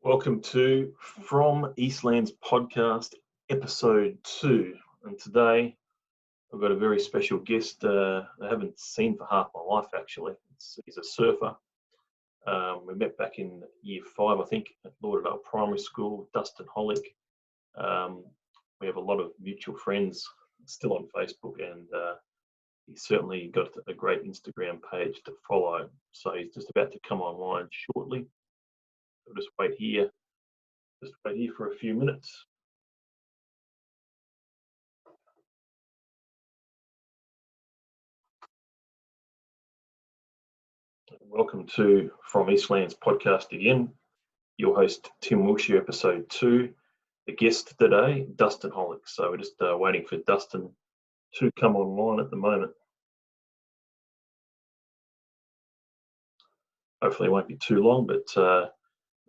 Welcome to From Eastlands Podcast, episode 2. And today I've got a very special guest I haven't seen for half my life, actually. He's a surfer. We met back in year 5, I think, at Lauderdale Primary School, Dustin Hollick. We have a lot of mutual friends still on Facebook, and he's certainly got a great Instagram page to follow. So he's just about to come online shortly. I'll just wait here for a few minutes. Welcome to From Eastlands Podcast again. Your host, Tim Wilshire, episode 2. The guest today, Dustin Hollick. So we're just waiting for Dustin to come online at the moment. Hopefully it won't be too long, but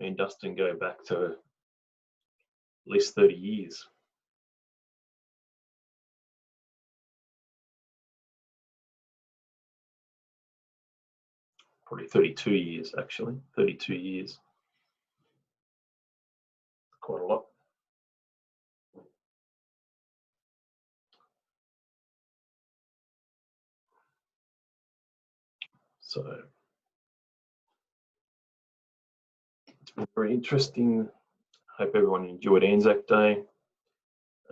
me and Dustin go back to at least 30 years. Probably 32 years, actually. 32 years. Quite a lot. So it's been very interesting. Hope everyone enjoyed Anzac Day.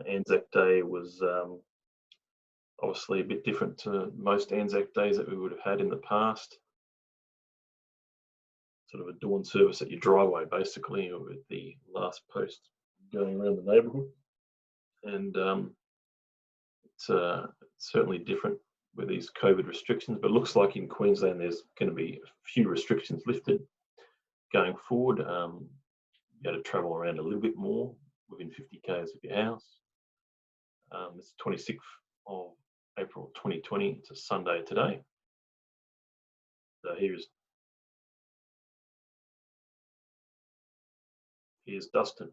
Anzac Day was obviously a bit different to most Anzac Days that we would have had in the past. Sort of a dawn service at your driveway, basically, with the last post going around the neighbourhood. And it's certainly different with these COVID restrictions, but it looks like in Queensland there's going to be a few restrictions lifted going forward. You got to travel around a little bit more within 50 k's of your house. It's 26th of April 2020. It's a Sunday today. So here's Dustin.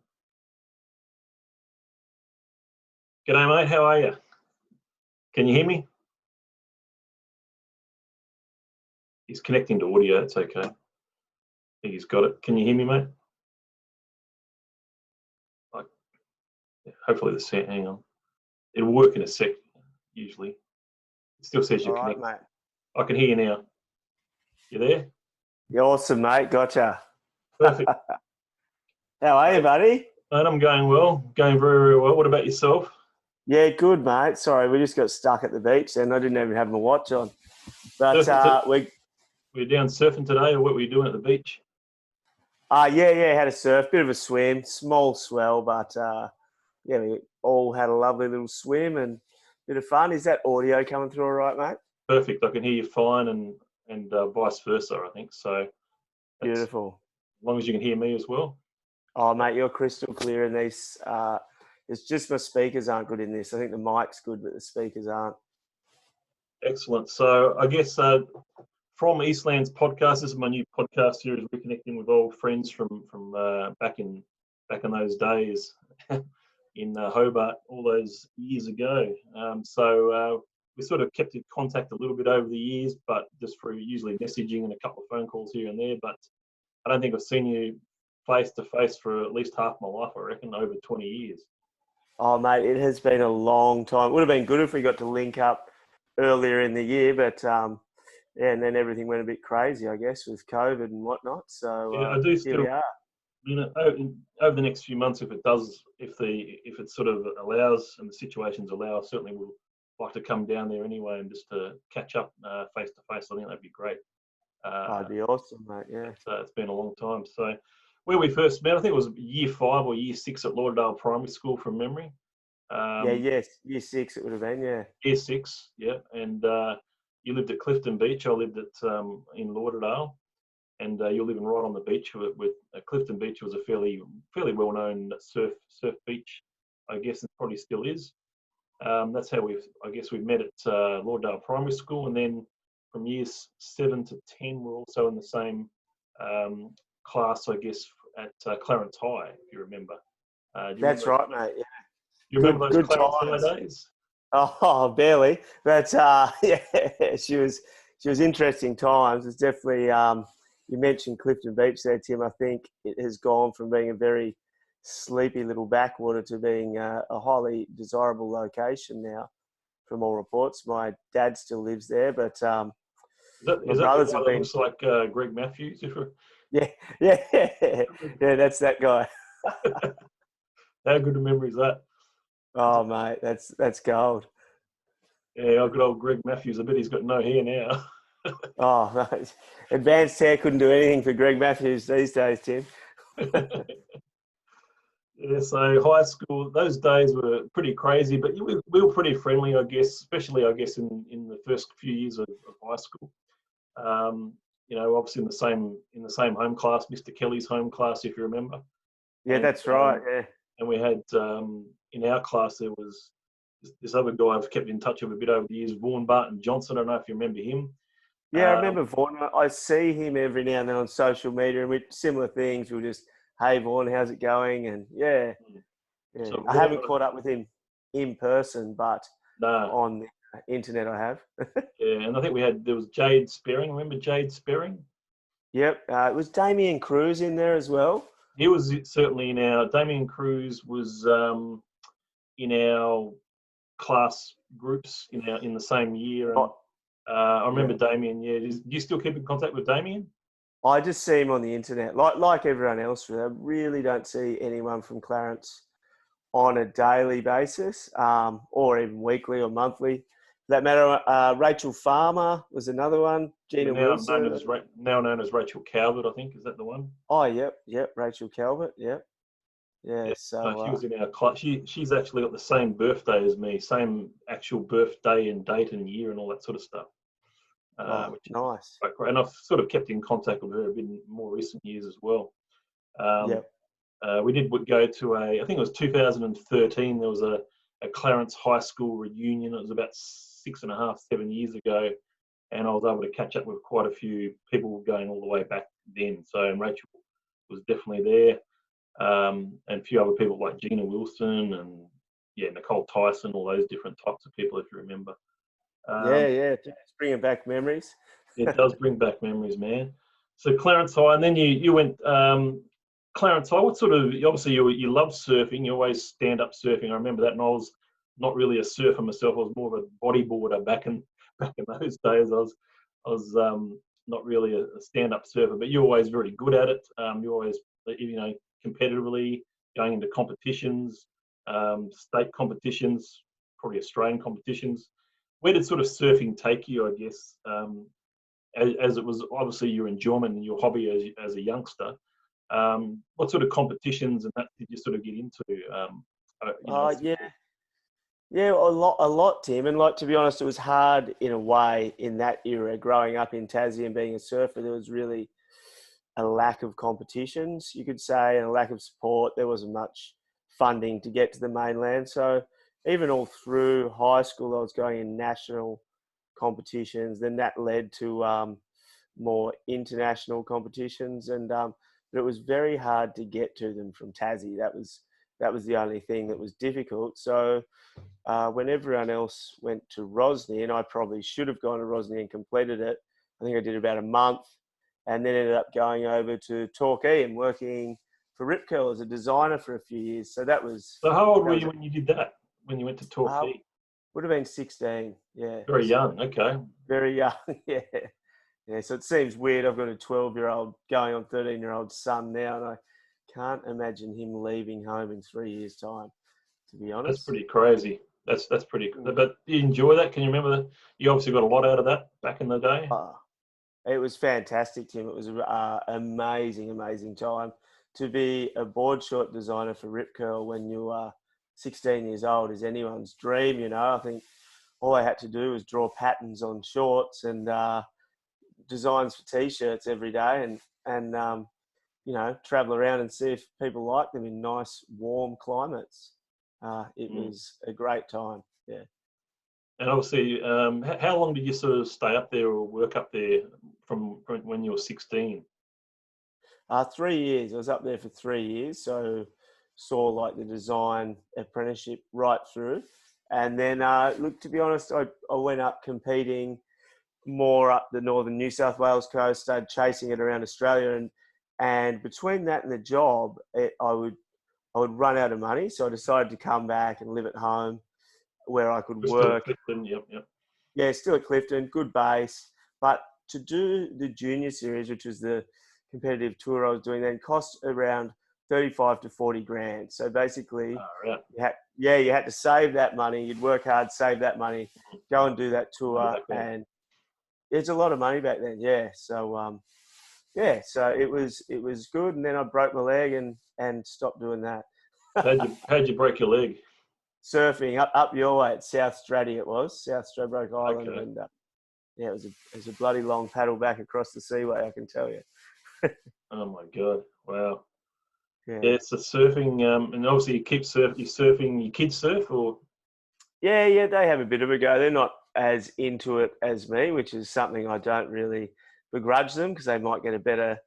G'day, mate. How are you? Can you hear me? He's connecting to audio. It's okay. I think he's got it. Can you hear me, mate? Hopefully the sound. Hang on. It'll work in a sec. Usually, it still says you're connected. Mate. I can hear you now. You there? You're awesome, mate. Gotcha. Perfect. How are you, buddy? Mate, I'm going well. Going very, very well. What about yourself? Yeah, good, mate. Sorry, we just got stuck at the beach and I didn't even have my watch on. But we're down surfing today, or what were you doing at the beach? Had a surf, bit of a swim, small swell, but we all had a lovely little swim and bit of fun. Is that audio coming through all right, mate? Perfect. I can hear you fine, and vice versa, I think. So beautiful. As long as you can hear me as well. Oh, mate, you're crystal clear in these. It's just my speakers aren't good in this. I think the mic's good, but the speakers aren't. Excellent. So I guess From Eastlands Podcast, this is my new podcast series, reconnecting with old friends from back in those days in Hobart all those years ago. So we sort of kept in contact a little bit over the years, but just through usually messaging and a couple of phone calls here and there. But I don't think I've seen you face to face for at least half my life, I reckon, over 20 years. Oh, mate, it has been a long time. It would have been good if we got to link up earlier in the year, but and then everything went a bit crazy, I guess, with COVID and whatnot. So yeah, I do still, here we are. You know, over the next few months, if it sort of allows and the situations allow, certainly we'll like to come down there anyway and just to catch up face to face. I think that'd be great. That'd be awesome, mate. Yeah. It's been a long time. So where we first met, I think it was year 5 or year 6 at Lauderdale Primary School from memory. Year 6 it would have been, yeah. Year 6, yeah. And you lived at Clifton Beach. I lived at in Lauderdale, and you're living right on the beach. With Clifton Beach was a fairly well-known surf beach, I guess, and probably still is. That's how we met at Lauderdale Primary School, and then from years 7 to 10, we're also in the same class, I guess, at Clarence High, if you remember. That's right, mate. Yeah. You remember those Clarence High days? Oh, barely. But yeah, she was interesting times. It's definitely you mentioned Clifton Beach there, Tim. I think it has gone from being a very sleepy little backwater to being a highly desirable location now, from all reports. My dad still lives there, but my Is that the brothers guy have that been. looks like Greg Matthews? Yeah, yeah, that's that guy. How good a memory is that? Oh, mate, that's gold. Yeah, I've got old Greg Matthews. I bet he's got no hair now. Oh, mate. Advanced hair couldn't do anything for Greg Matthews these days, Tim. Yeah, so high school, those days were pretty crazy, but we were pretty friendly, I guess, especially, I guess, in the first few years of high school. Obviously in the same home class, Mr. Kelly's home class, if you remember. Yeah, And, that's right. Yeah. And we had, in our class, there was this other guy I've kept in touch with a bit over the years, Vaughan Barton Johnson. I don't know if you remember him. Yeah, I remember Vaughan. I see him every now and then on social media, and with similar things, we'll just, hey, Vaughan, how's it going? And yeah. So I haven't caught up with him in person, but on the internet I have. Yeah, and I think there was Jade Spearing. Remember Jade Spearing? Yep. It was Damien Cruz in there as well. He was certainly Damien Cruz was in our class groups in the same year. And, I remember Damien. Yeah, do you still keep in contact with Damien? I just see him on the internet, like everyone else. I really don't see anyone from Clarence on a daily basis, or even weekly or monthly. For that matter, Rachel Farmer was another one. Gina Wilson. Now known as Rachel Calvert, I think. Is that the one? Oh, yep. Rachel Calvert, yep. Yeah, so she was in our class. She's actually got the same birthday as me, same actual birthday and date and year and all that sort of stuff. Which is nice. quite great. And I've sort of kept in contact with her a bit in more recent years as well. We did go to I think it was 2013, there was a Clarence High School reunion. It was about 6.5, 7 years ago. And I was able to catch up with quite a few people going all the way back then. So Rachel was definitely there. And a few other people like Gina Wilson and Nicole Tyson, all those different types of people, if you remember. It's bringing back memories. It does bring back memories, man. So Clarence High, and then you went Clarence High. What sort of, obviously you love surfing. You always stand up surfing. I remember that, and I was not really a surfer myself. I was more of a bodyboarder back in those days. I was not really a stand up surfer, but you're always very good at it. You always competitively going into competitions, state competitions, probably Australian competitions. Where did sort of surfing take you, I guess, as it was obviously your enjoyment and your hobby as a youngster? What sort of competitions and that did you sort of get into? A lot, Tim. And to be honest, it was hard in a way in that era, growing up in Tassie and being a surfer. There was really a lack of competitions, you could say, and a lack of support. There wasn't much funding to get to the mainland. So even all through high school, I was going in national competitions. Then that led to more international competitions, and but it was very hard to get to them from Tassie. That was the only thing that was difficult. So when everyone else went to Rosny, and I probably should have gone to Rosny and completed it, I think I did about a month, and then ended up going over to Torquay and working for Rip Curl as a designer for a few years. So that was... So how old were you when you did that? When you went to Torquay? Would have been 16, yeah. Very young, okay. Very young, yeah. Yeah, so it seems weird. I've got a 12-year-old going on 13-year-old son now, and I can't imagine him leaving home in 3 years' time, to be honest. That's pretty crazy. That's pretty cool. But do you enjoy that? Can you remember that? You obviously got a lot out of that back in the day. It was fantastic, Tim. It was an amazing time to be a board short designer for Rip Curl when you are 16 years old is anyone's dream, I think all I had to do was draw patterns on shorts and designs for T-shirts every day and travel around and see if people like them in nice, warm climates. It was a great time, yeah. And obviously, how long did you sort of stay up there or work up there from when you were 16? 3 years. I was up there for 3 years, so saw the design apprenticeship right through. And then, look, to be honest, I went up competing more up the northern New South Wales coast, started chasing it around Australia. And between that and the job, I would run out of money. So I decided to come back and live at home where I could We're still work. Clifton, yep. Yeah, still at Clifton, good base. But to do the junior series, which was the competitive tour I was doing then, cost around 35 to 40 grand. So basically, you had to save that money. You'd work hard, save that money, go and do that tour. And it's a lot of money back then, yeah. So, so it was good. And then I broke my leg and stopped doing that. How'd you break your leg? Surfing up your way at South Straddy, South Stradbroke Island. Okay. And it was a bloody long paddle back across the seaway, I can tell you. Oh my God! Wow. Yeah, it's the surfing, and obviously you keep you're surfing. Your kids surf, or? Yeah, they have a bit of a go. They're not as into it as me, which is something I don't really begrudge them, because they might get a better,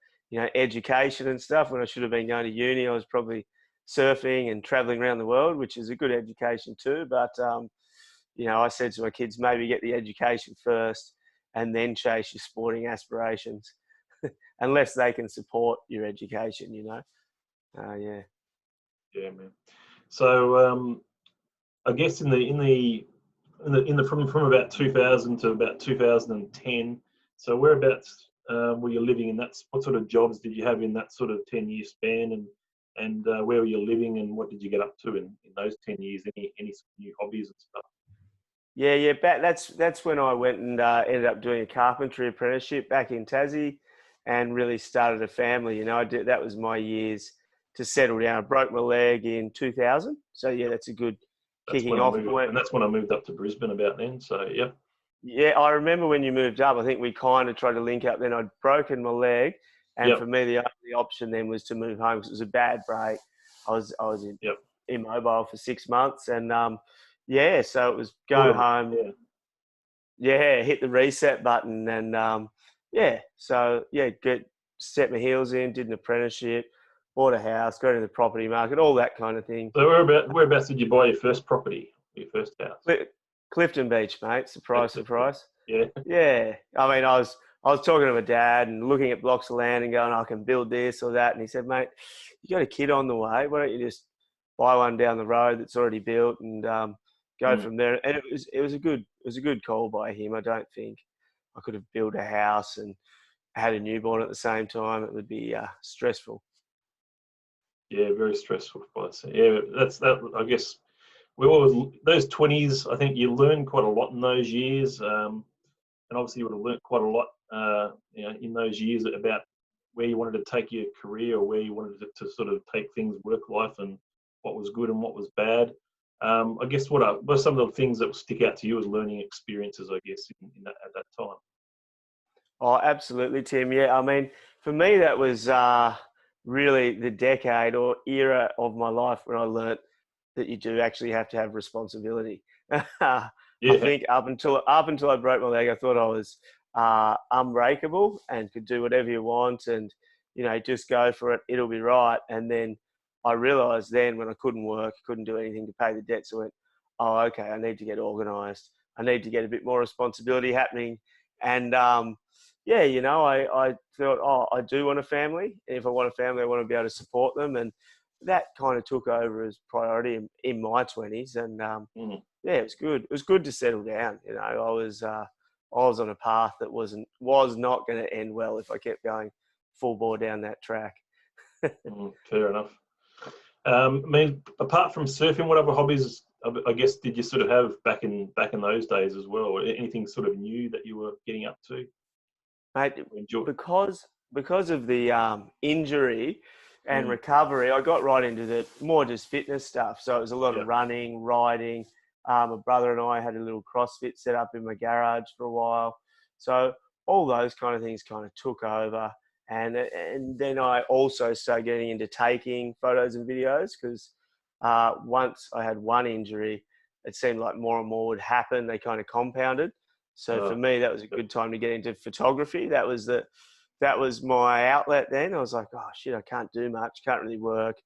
education and stuff. When I should have been going to uni, I was probably surfing and traveling around the world, which is a good education too. But, I said to my kids, maybe get the education first and then chase your sporting aspirations, unless they can support your education, Yeah. Yeah, man. So, I guess in the from about 2000 to about 2010. So whereabouts were you living, and what sort of jobs did you have in that sort of 10-year span, and where were you living, and what did you get up to in those 10 years? Any new hobbies and stuff? Yeah. That's when I went and ended up doing a carpentry apprenticeship back in Tassie, and really started a family. That was my years to settle down. I broke my leg in 2000, so yeah, that's a good kicking off point. And that's when I moved up to Brisbane about then. So yeah. Yeah, I remember when you moved up. I think we kind of tried to link up. Then I'd broken my leg, and for me, the only option then was to move home, because it was a bad break. I was immobile for 6 months, and so it was go home. Yeah, hit the reset button, and set my heels in, did an apprenticeship, bought a house, got into the property market, all that kind of thing. So whereabouts did you buy your first property, your first house? Clifton Beach, mate. Surprise. Yeah. Yeah. I mean, I was talking to my dad and looking at blocks of land and going, I can build this or that. And he said, mate, you got a kid on the way. Why don't you just buy one down the road that's already built and go from there? And it was a good call by him. I don't think I could have built a house and had a newborn at the same time. It would be stressful. Yeah, very stressful. Yeah, that's that. I guess we always those 20s. I think you learn quite a lot in those years, and obviously you would have learned quite a lot, in those years about where you wanted to take your career, or where you wanted to sort of take things, work life, and what was good and what was bad. I guess what are some of the things that stick out to you as learning experiences, I guess, at that time? Oh, absolutely, Tim. Yeah, I mean, for me, that was really the decade or era of my life when I learnt that you do actually have to have responsibility. I think up until I broke my leg, I thought I was unbreakable and could do whatever you want, and just go for it. It'll be right. And then I realised then, when I couldn't work, couldn't do anything to pay the debts, I went, oh, okay, I need to get organised. I need to get a bit more responsibility happening. And I thought, oh, I do want a family. And if I want a family, I want to be able to support them. And that kind of took over as priority in my 20s. And it was good. It was good to settle down. I was on a path that was not going to end well if I kept going full bore down that track. Fair enough. I mean, apart from surfing, what other hobbies, I guess, did you sort of have back in those days as well? Or anything sort of new that you were getting up to? Mate, because of the injury and recovery, I got right into the more just fitness stuff. So it was a lot of running, riding. My brother and I had a little CrossFit set up in my garage for a while. So all those kind of things kind of took over. And then I also started getting into taking photos and videos, because once I had one injury, it seemed like more and more would happen. They kind of compounded. So for me, that was a good time to get into photography. That was my outlet then. I was like, oh, shit, I can't do much, can't really work,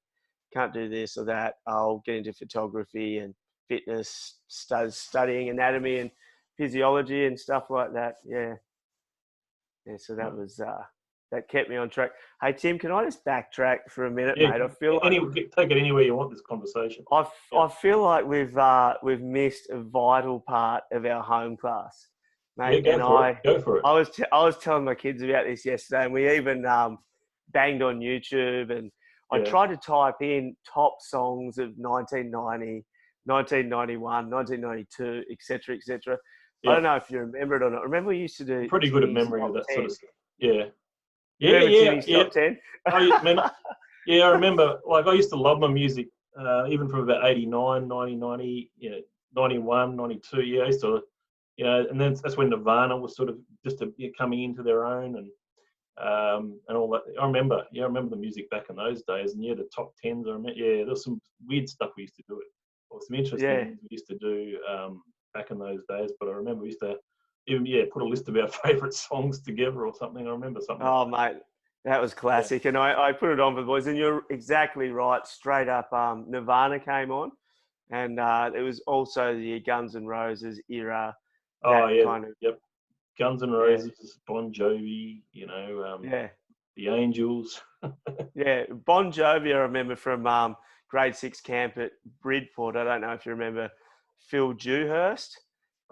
can't do this or that. I'll get into photography and fitness, studying anatomy and physiology and stuff like that. Yeah. Yeah, so that was that kept me on track. Hey Tim, can I just backtrack for a minute, Yeah, mate? I feel like take it anywhere you want this conversation. I feel like we've missed a vital part of our home class, mate. Yeah, go for it. I was telling my kids about this yesterday, and we even banged on YouTube, and I Yeah. tried to type in top songs of 1990, 1991, 1992, etc., etc. I Yeah. don't know if you remember it or not. Remember we used to do Pretty good at Timmy's memory top of that 10. sort of stuff. Yeah. You remember Timmy's top 10? I remember, like, I used to love my music, even from about 89, 90, 90, 91, 92. Yeah, I used to, and then that's when Nirvana was sort of just coming into their own and all that. I remember the music back in those days, and the top tens. I remember, there's some weird stuff we used to do. Or some interesting things we used to do back in those days. But I remember we used to even put a list of our favourite songs together or something. I remember something. Oh, mate, that was classic. And I put it on for the boys. And you're exactly right. Straight up, Nirvana came on. And it was also the Guns N' Roses era. Yep. Guns N' Roses, Bon Jovi, the Angels. Yeah, Bon Jovi, I remember from grade 6 camp at Bridport. I don't know if you remember Phil Dewhurst.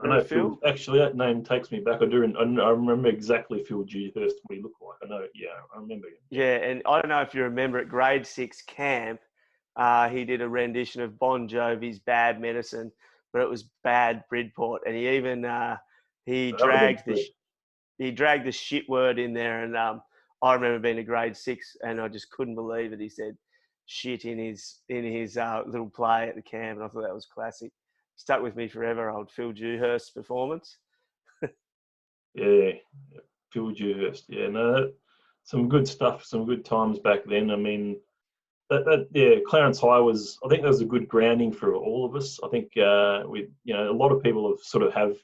I know Phil. Actually, that name takes me back. I do. I remember exactly Phil Dewhurst, what he looked like. I know. Yeah, I remember him. Yeah, and I don't know if you remember at grade 6 camp, he did a rendition of Bon Jovi's "Bad Medicine," but it was Bad Bridport, and he even he dragged the shit word in there. And I remember being a grade 6, and I just couldn't believe it. He said shit in his little play at the camp, and I thought that was classic. Stuck with me forever, old Phil Dewhurst's performance. Yeah, Phil Dewhurst. Yeah, no, some good stuff, some good times back then. I mean, Clarence High was. I think that was a good grounding for all of us. I think a lot of people have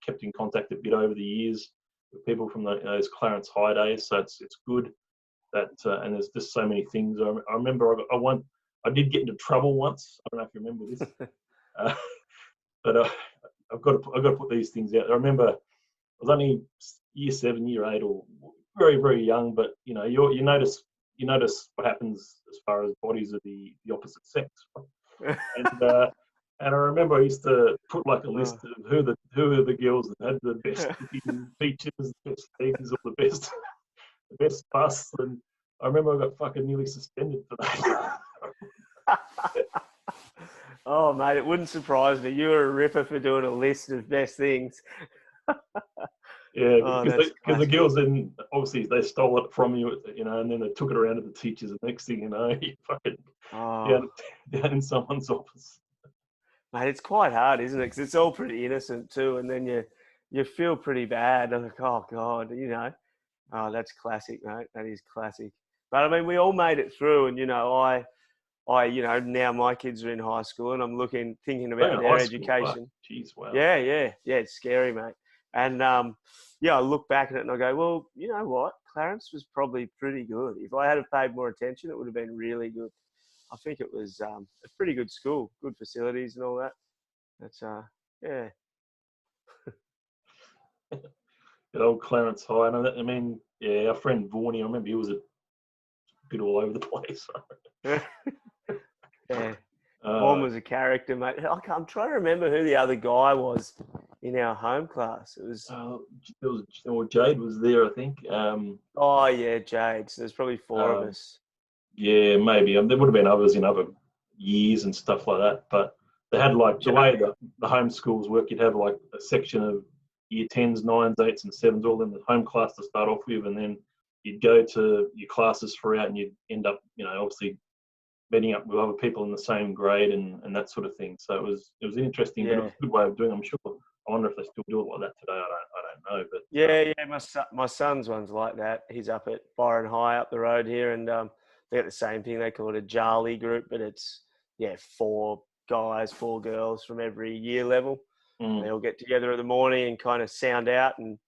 kept in contact a bit over the years with people from those Clarence High days. So it's good that, and there's just so many things. I remember I did get into trouble once. I don't know if you remember this. But I've got to put these things out. I remember I was only year 7, year 8, or very, very young. But you notice what happens as far as bodies of the opposite sex. And I remember I used to put like a list of who are the girls that had the best features, the best legs, or the best busts. And I remember I got fucking nearly suspended for that. Oh, mate, it wouldn't surprise me. You were a ripper for doing a list of best things. Yeah, because the girls then obviously they stole it from you, and then they took it around to the teachers. And next thing you know, you fucking down in someone's office. Mate, it's quite hard, isn't it? Because it's all pretty innocent too, and then you feel pretty bad. I'm like, oh God, oh, that's classic, mate. That is classic. But I mean, we all made it through, and now my kids are in high school, and I'm thinking about their education. Jeez, wow. Yeah, it's scary, mate. And I look back at it and I go, well, you know what? Clarence was probably pretty good. If I had have paid more attention, it would have been really good. I think it was a pretty good school, good facilities and all that. That's yeah. Good old Clarence High. I mean, our friend Vaughan, I remember he was a bit all over the place. Yeah. Vaughan was a character, mate. I'm trying to remember who the other guy was in our home class. It was. Jade was there, I think. Oh yeah, Jade. So there's probably 4 of us. Yeah, maybe. There would have been others in other years and stuff like that. But they had the way the home schools work. You'd have like a section of year 10s, 9s, 8s, and 7s, all in the home class to start off with, and then you'd go to your classes throughout, and you'd end up, obviously meeting up with other people in the same grade and that sort of thing. So it was interesting, but it was a good way of doing it. I'm sure. I wonder if they still do it like that today. I don't know. But my son's one's like that. He's up at Byron High up the road here, and they got the same thing. They call it a Jali group, but it's 4 guys, 4 girls from every year level. They all get together in the morning and kind of sound out, and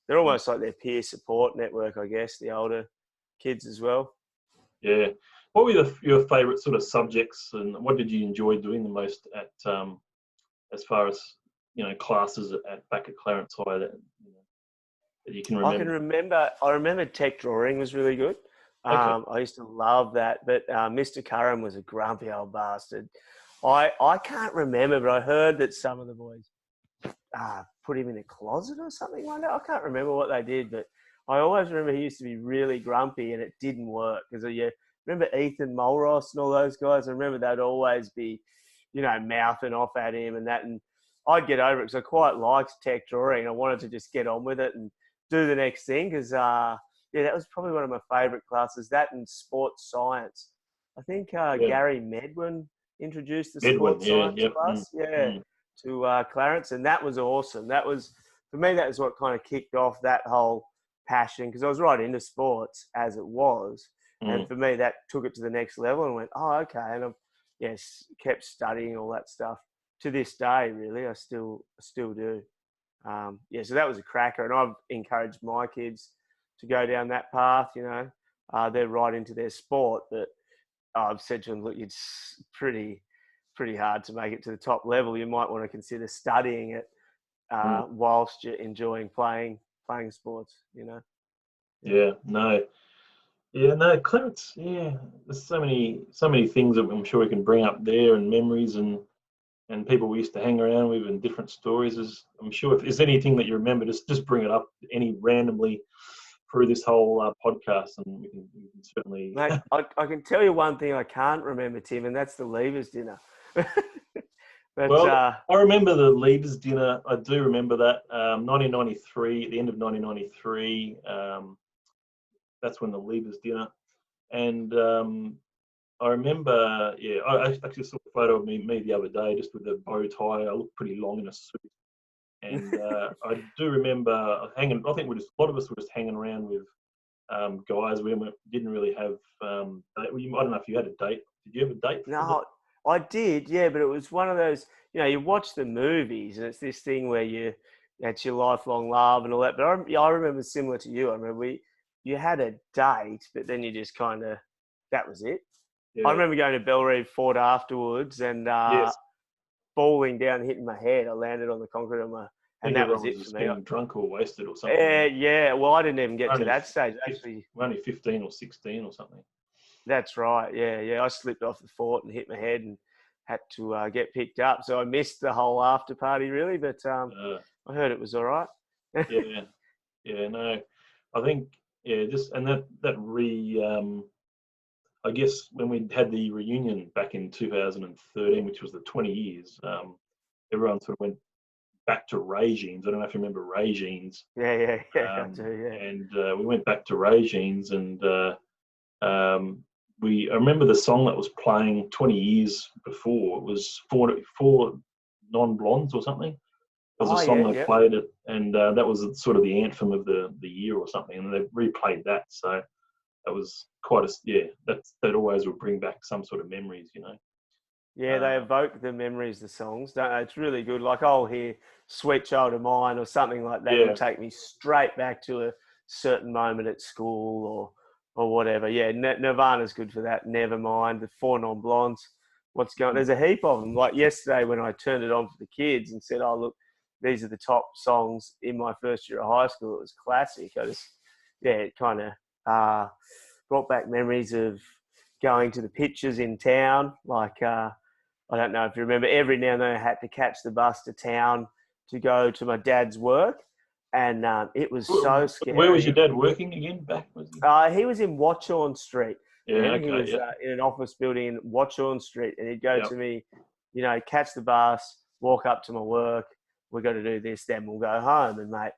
they're almost like their peer support network, I guess, the older kids as well. Yeah. What were your favourite sort of subjects, and what did you enjoy doing the most at, as far as classes back at Clarence High? that you can remember. I remember tech drawing was really good. Okay. I used to love that, but Mr. Curran was a grumpy old bastard. I can't remember, but I heard that some of the boys put him in a closet or something like that. I can't remember what they did, but I always remember he used to be really grumpy and it didn't work. Because remember Ethan Mulross and all those guys? I remember they'd always be, mouthing off at him and that. And I'd get over it because I quite liked tech drawing. I wanted to just get on with it and do the next thing because, that was probably one of my favourite classes, that and sports science. I think Gary Medwin introduced the sports science class. To Clarence, and that was awesome. That was, for me, that was what kind of kicked off that whole passion because I was right into sports as it was. And for me, that took it to the next level and went, oh, okay. And I've, kept studying all that stuff to this day, really. I still do. So that was a cracker. And I've encouraged my kids to go down that path, they're right into their sport. But I've said to them, look, it's pretty hard to make it to the top level. You might want to consider studying it whilst you're enjoying playing sports, Clarence, there's so many things that I'm sure we can bring up there, and memories and people we used to hang around with and different stories. I'm sure if there's anything that you remember, just bring it up any randomly through this whole podcast, and we can certainly... Mate, I can tell you one thing I can't remember, Tim, and that's the Leavers dinner. I remember the Leavers dinner. I do remember that. 1993, at the end of 1993, that's when the Leavers dinner. And I remember, I actually saw a photo of me the other day, just with a bow tie. I looked pretty long in a suit. And I do remember hanging. I think a lot of us were just hanging around with guys. We didn't really have. I don't know if you had a date. Did you have a date? No, I did. Yeah, but it was one of those. You watch the movies, and it's this thing where that's your lifelong love and all that. But I remember similar to you. I remember you had a date, but then you just kind of that was it. Yeah. I remember going to Belrive Fort afterwards and falling down, hitting my head. I landed on the concrete and that was it for me. Drunk or wasted or something. Yeah. Well, I didn't even get to that stage. Actually, we're only 15 or 16 or something. That's right. Yeah. I slipped off the fort and hit my head and had to get picked up. So I missed the whole after party really, but I heard it was all right. No, I think just and that I guess when we had the reunion back in 2013, which was the 20 years, everyone sort of went back to regimes. I don't know if you remember regimes. Yeah, I do, yeah. And we went back to regimes, and I remember the song that was playing 20 years before. It was four non-blondes or something. It was a song they played it, and that was sort of the anthem of the year or something, and they replayed that. So that was quite that always would bring back some sort of memories, Yeah, they evoke the memories, the songs, don't they? It's really good. Like I'll hear Sweet Child of Mine or something like that. It'll take me straight back to a certain moment at school or whatever. Yeah, Nirvana's good for that. Nevermind, the Four Non-Blondes. What's going on? There's a heap of them. Like yesterday when I turned it on for the kids and said, oh, look, these are the top songs in my first year of high school. It was classic. It kind of brought back memories of going to the pictures in town. Like, I don't know if you remember, every now and then I had to catch the bus to town to go to my dad's work. And it was so scary. Where was your dad working again? He was in Watchorn Street. Yeah, He was in an office building in Watchorn Street. And he'd go to me, catch the bus, walk up to my work. We've got to do this, then we'll go home. And, mate,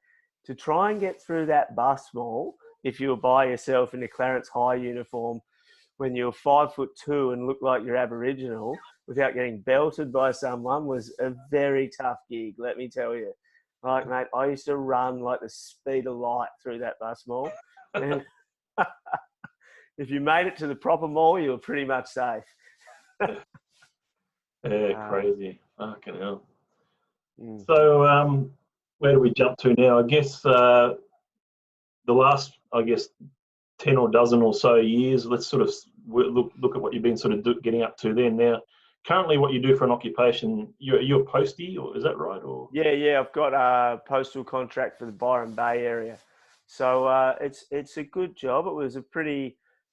to try and get through that bus mall, if you were by yourself in a Clarence High uniform, when you're 5'2" and look like you're Aboriginal, without getting belted by someone, was a very tough gig, let me tell you. Like, mate, I used to run like the speed of light through that bus mall. And if you made it to the proper mall, you were pretty much safe. Crazy. Fucking hell. So, where do we jump to now? I guess the last, 10 or dozen or so years, let's sort of look at what you've been sort of getting up to then. Now, currently what you do for an occupation, you're a postie, or is that right? Or Yeah, I've got a postal contract for the Byron Bay area. So it's a good job. It's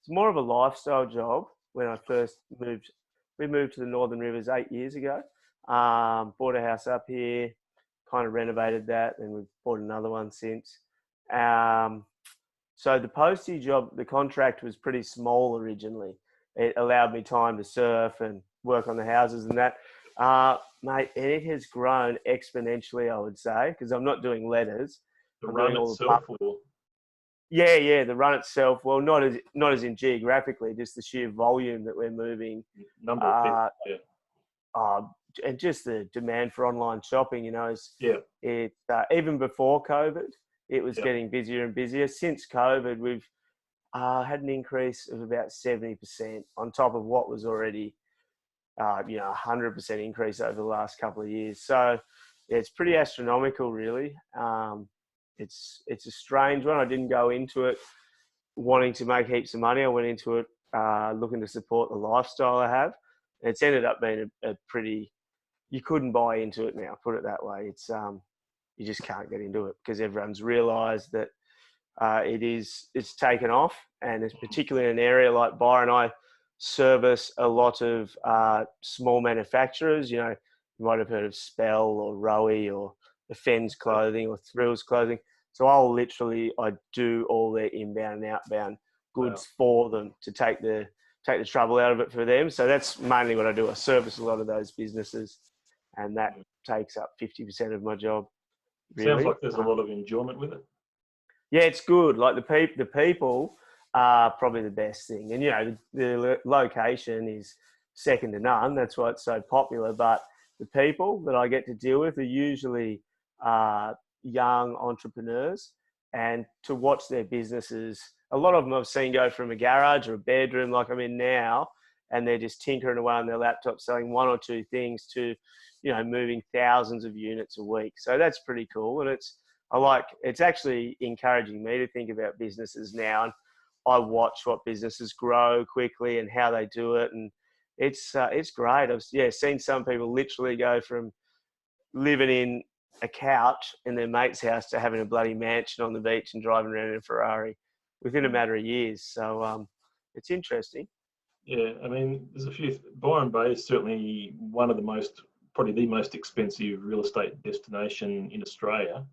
more of a lifestyle job. When I first moved, we moved to the Northern Rivers 8 years ago. Bought a house up here, kind of renovated that, and we've bought another one since. So the postie job, the contract was pretty small originally. It allowed me time to surf and work on the houses and that. Mate, and it has grown exponentially, I would say, because I'm not doing letters. The I'm run doing all itself, the or the run itself. Well, not as in geographically, just the sheer volume that we're moving. number of people? Uh, Yeah. and just the demand for online shopping, Yeah. even before COVID, it was Yeah. getting busier and busier. Since COVID, we've had an increase of about 70% on top of what was already, 100% increase over the last couple of years. So it's pretty astronomical, really. It's a strange one. I didn't go into it wanting to make heaps of money. I went into it looking to support the lifestyle I have. It's ended up being a pretty, you couldn't buy into it now, put it that way. It's you just can't get into it because everyone's realised that it's taken off, and it's particularly in an area like Byron. I service a lot of small manufacturers. You might have heard of Spell or Rowie or the Fens Clothing or Thrills Clothing. So I do all their inbound and outbound goods for them to take the trouble out of it for them. So that's mainly what I do. I service a lot of those businesses, and that takes up 50% of my job. Really. Sounds like there's a lot of enjoyment with it. Yeah, it's good. Like the people are probably the best thing, and the location is second to none. That's why it's so popular. But the people that I get to deal with are usually young entrepreneurs, and to watch their businesses. A lot of them I've seen go from a garage or a bedroom like I'm in now, and they're just tinkering away on their laptop selling one or two things to, moving thousands of units a week. So that's pretty cool, and it's actually encouraging me to think about businesses now, and I watch what businesses grow quickly and how they do it, and it's great. I've seen some people literally go from living in a couch in their mate's house to having a bloody mansion on the beach and driving around in a Ferrari within a matter of years. So it's interesting. Yeah, I mean, there's a few. Byron Bay is certainly one of probably the most expensive real estate destination in Australia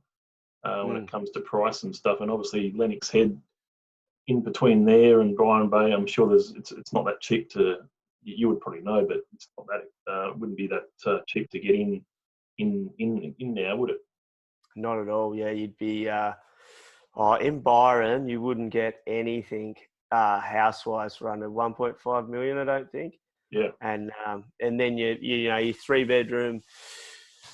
when it comes to price and stuff. And obviously, Lennox Head in between there and Byron Bay, I'm sure it's not that cheap to. You would probably know, but it's not that. Wouldn't be that cheap to get in now, would it? Not at all. Yeah, you'd be in Byron. You wouldn't get anything house-wise for under 1.5 million, I don't think. Yeah. And then your 3-bedroom,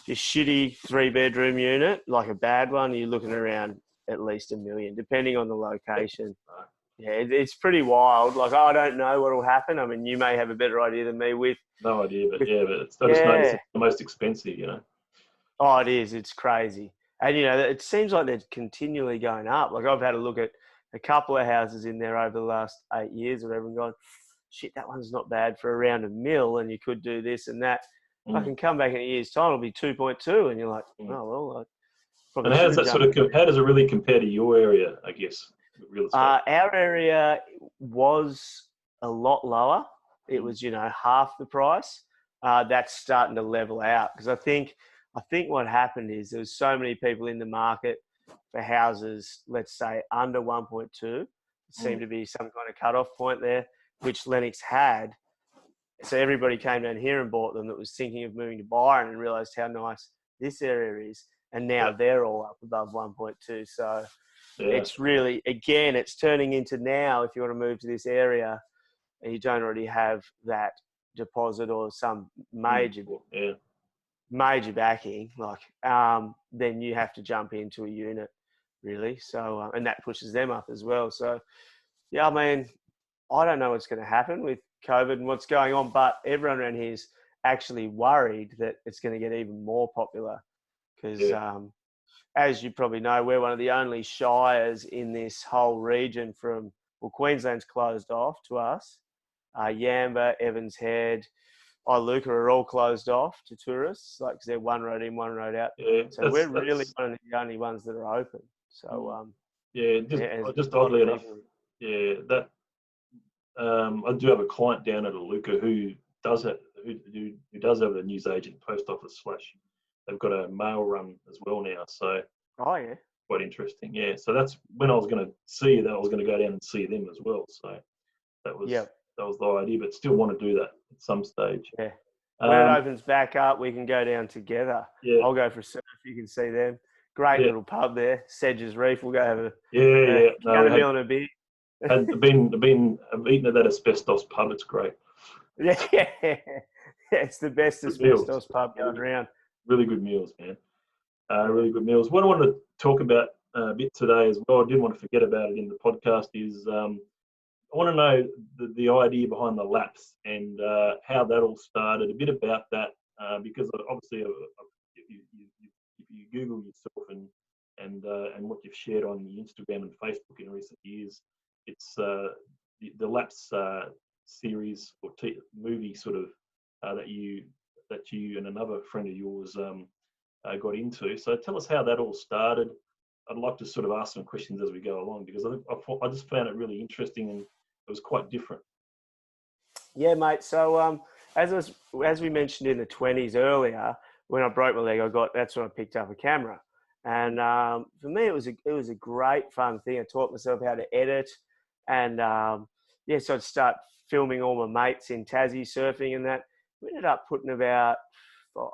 your shitty 3-bedroom unit, like a bad one, you're looking around at least $1 million, depending on the location. Yeah, it's pretty wild. Like, I don't know what will happen. I mean, you may have a better idea than me with. No idea, but I just noticed it's the most expensive, Oh, it is. It's crazy. And, it seems like they're continually going up. Like, I've had a look at a couple of houses in there over the last 8 years or whatever and gone, shit, that one's not bad for around $1 million, and you could do this and that. I can come back in a year's time, it'll be 2.2, and you're like, oh, well, I probably. And how does that how does it really compare to your area, I guess, with real estate? Our area was a lot lower. It was, half the price. That's starting to level out because I think what happened is there was so many people in the market for houses, let's say under 1.2. It seemed to be some kind of cutoff point there, which Lennox had. So everybody came down here and bought them that was thinking of moving to Byron and realised how nice this area is. And now they're all up above 1.2. So it's really, again, it's turning into now, if you want to move to this area and you don't already have that deposit or some major backing, then you have to jump into a unit, really. So, and that pushes them up as well. So, I mean, I don't know what's going to happen with COVID and what's going on, but everyone around here is actually worried that it's going to get even more popular because, as you probably know, we're one of the only shires in this whole region Queensland's closed off to us. Yamba, Evans Head, Iluka are all closed off to tourists, because they're one road in, one road out. Yeah, so we're really one of the only ones that are open. So Yeah, just oddly enough, yeah, that I do have a client down at Aluka who does it, who does have a newsagent post office slash. They've got a mail run as well now, so Oh yeah, quite interesting. Yeah, so that's when I was going to see that I was going to go down and see them as well. So that was yep, that was the idea, but still want to do that at some stage. yeah. When it opens back up, we can go down together. Yeah, I'll go for a surf. You can see them. Great yeah, little pub there, Sedge's Reef. We'll go have a yeah. No, chamomile and a beer. I've eaten at that asbestos pub. It's great. Yeah, yeah, it's the best Good meals. asbestos pub going around. Really good meals, man. Really good meals. What I wanted to talk about a bit today as well, I didn't want to forget about it in the podcast, is I want to know the idea behind the laps and how that all started, a bit about that, because obviously if you Google yourself and what you've shared on the Instagram and Facebook in recent years, it's the laps series or movie sort of that you and another friend of yours got into. So tell us how that all started. I'd like to sort of ask some questions as we go along, because I just found it really interesting and it was quite different. Yeah, mate. So as we mentioned in the 20s earlier, when I broke my leg, that's when I picked up a camera, and for me it was a great fun thing. I taught myself how to edit, and so I'd start filming all my mates in Tassie surfing and that. We ended up putting I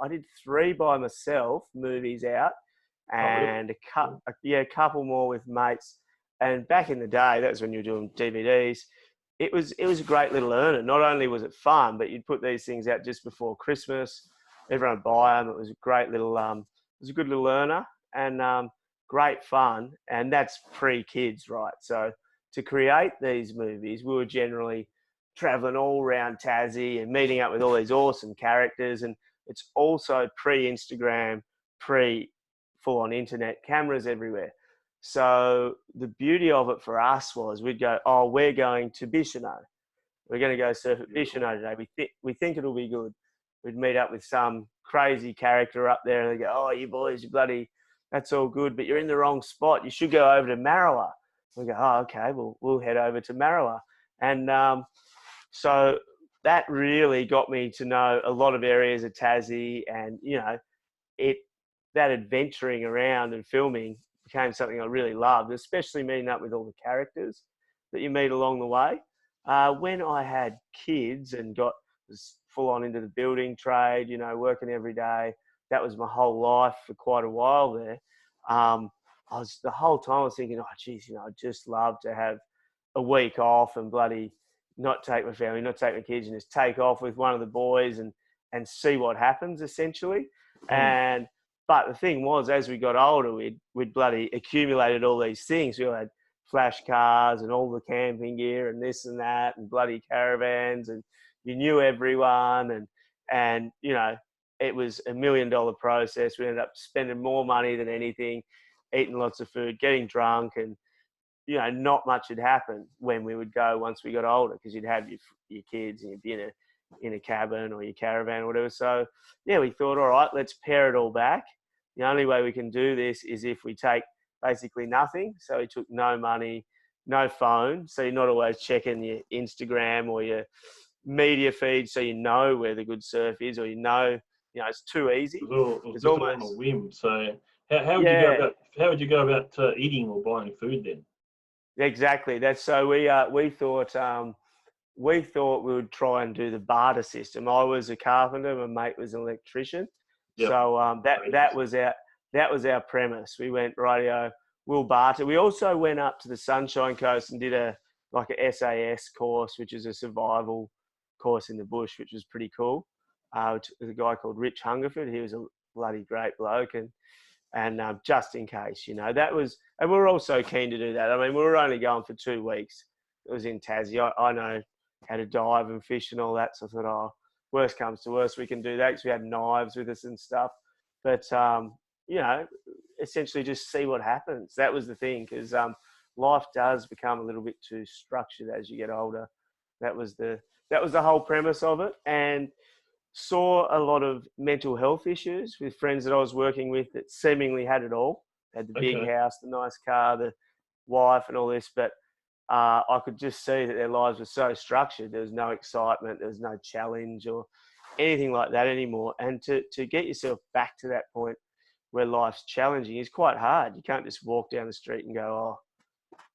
did 3 by myself movies out, and a couple more with mates. And back in the day, that was when you were doing DVDs. It was a great little earner. Not only was it fun, but you'd put these things out just before Christmas. Everyone would buy them. It was a great little, it was a good little earner and great fun. And that's pre-kids, right? So to create these movies, we were generally traveling all around Tassie and meeting up with all these awesome characters. And it's also pre-Instagram, full-on internet, cameras everywhere. So the beauty of it for us was we'd go, we're going to Bicheno. We're going to go surf at Bicheno today. We think it'll be good. We'd meet up with some crazy character up there and they go, you boys, that's all good, but you're in the wrong spot. You should go over to Marrowa. We go, okay, we'll head over to Marrowa. And so that really got me to know a lot of areas of Tassie, and, that adventuring around and filming became something I really loved, especially meeting up with all the characters that you meet along the way. When I had kids and was full on into the building trade, working every day, that was my whole life for quite a while there. The whole time I was thinking, I'd just love to have a week off and bloody not take my family, not take my kids, and just take off with one of the boys and see what happens, essentially. But the thing was, as we got older, we'd bloody accumulated all these things. We all had flash cars and all the camping gear and this and that and bloody caravans, and you knew everyone, and it was $1 million process. We ended up spending more money than anything, eating lots of food, getting drunk, and not much had happened when we would go once we got older, because you'd have your kids and you'd be in a cabin or your caravan or whatever. So we thought, all right, let's pare it all back. The only way we can do this is if we take basically nothing. So we took no money, no phone. So you're not always checking your Instagram or your media feed, so where the good surf is, or it's too easy. It's almost on a whim. So how would you go about eating or buying food then? Exactly. That's so we thought we would try and do the barter system. I was a carpenter, my mate was an electrician. Yep. So that was our premise. We went, rightio, we'll barter. We also went up to the Sunshine Coast and did a SAS course, which is a survival course in the bush, which was pretty cool. With a guy called Rich Hungerford. He was a bloody great bloke, and just in case, that was, and we were also keen to do that. I mean, we were only going for 2 weeks. It was in Tassie. I know how to dive and fish and all that. So I thought, worst comes to worst, we can do that, because we had knives with us and stuff. But, essentially just see what happens. That was the thing, because life does become a little bit too structured as you get older. That was the whole premise of it. And saw a lot of mental health issues with friends that I was working with that seemingly had it all. They had the big house, the nice car, the wife and all this, but I could just see that their lives were so structured. There was no excitement, there was no challenge or anything like that anymore. And to get yourself back to that point where life's challenging is quite hard. You can't just walk down the street and go,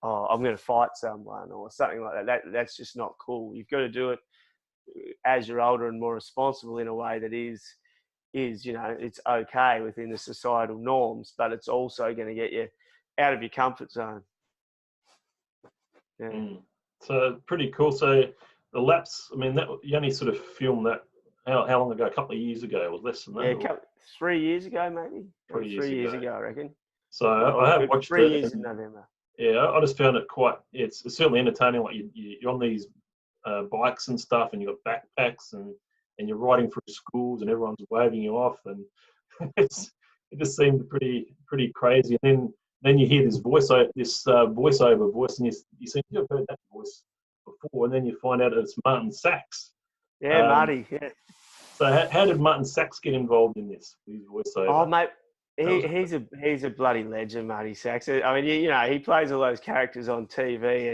oh, I'm going to fight someone or something like that. That's just not cool. You've got to do it as you're older and more responsible in a way that is it's okay within the societal norms, but it's also going to get you out of your comfort zone. Yeah. So pretty cool. So the lapse, I mean, that you only sort of filmed that how long ago? A couple of years ago, or less than that? Yeah, 3 years ago, maybe. 3 years ago, I reckon. So I have watched 3 it. years in November. Yeah, I just found it quite. It's certainly entertaining. Like you're on these bikes and stuff, and you've got backpacks, and you're riding through schools, and everyone's waving you off, and it just seemed pretty crazy. And then you hear this voiceover voice, and you seem to have heard that voice before, and then you find out that it's Martin Sachs. Yeah, Marty. Yeah. So how did Martin Sachs get involved in this? His voiceover. Oh, mate, he's a bloody legend, Marty Sachs. I mean, he plays all those characters on TV,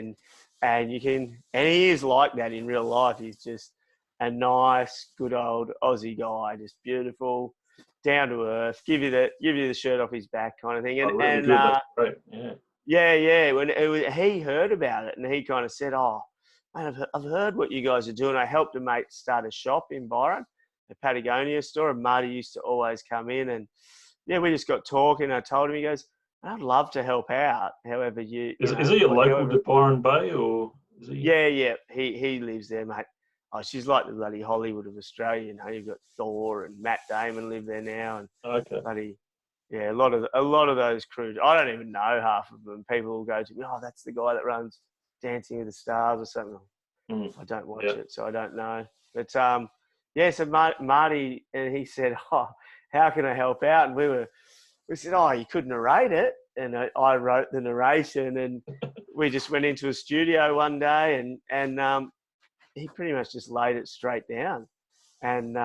and he is like that in real life. He's just a nice, good old Aussie guy, just beautiful, down to earth, give you the shirt off his back kind of thing. And, really good. That's great. Yeah. Yeah. When he heard about it, and he kind of said, "Oh, man, I've heard what you guys are doing." I helped a mate start a shop in Byron, a Patagonia store, and Marty used to always come in, and we just got talking. I told him, he goes, "I'd love to help out. However, is he a local to Byron Bay, or is he?" Yeah. He lives there, mate. Oh, she's like the bloody Hollywood of Australia. You've got Thor and Matt Damon live there now, and okay. A lot of those crews. I don't even know half of them. People will go to me, "Oh, that's the guy that runs Dancing with the Stars or something." I don't watch it, so I don't know. But so Marty, and he said, "Oh, how can I help out?" And we said, "Oh, you could narrate it." And I wrote the narration, and we just went into a studio one day, and he pretty much just laid it straight down. And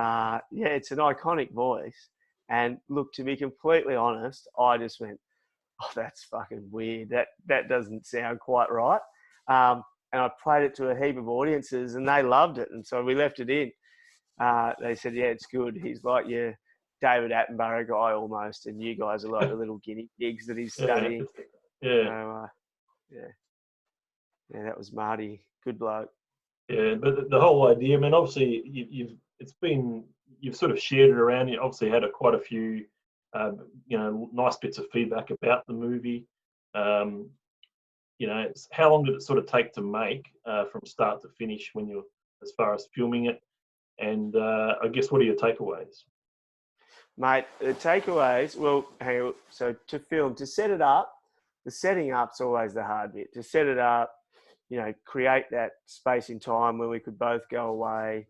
it's an iconic voice. And look, to be completely honest, I just went, "Oh, that's fucking weird. That doesn't sound quite right." And I played it to a heap of audiences, and they loved it. And so we left it in. They said, "Yeah, it's good. He's like your David Attenborough guy almost, and you guys are like the little guinea pigs that he's studying." Yeah. So, that was Marty. Good bloke. Yeah, but the whole idea, I mean, obviously you've sort of shared it around. You obviously had quite a few, nice bits of feedback about the movie. How long did it sort of take to make from start to finish as far as filming it? And I guess, what are your takeaways? Mate, the takeaways, well, hang on. So to set it up, the setting up's always the hard bit. To set it up, create that space in time where we could both go away.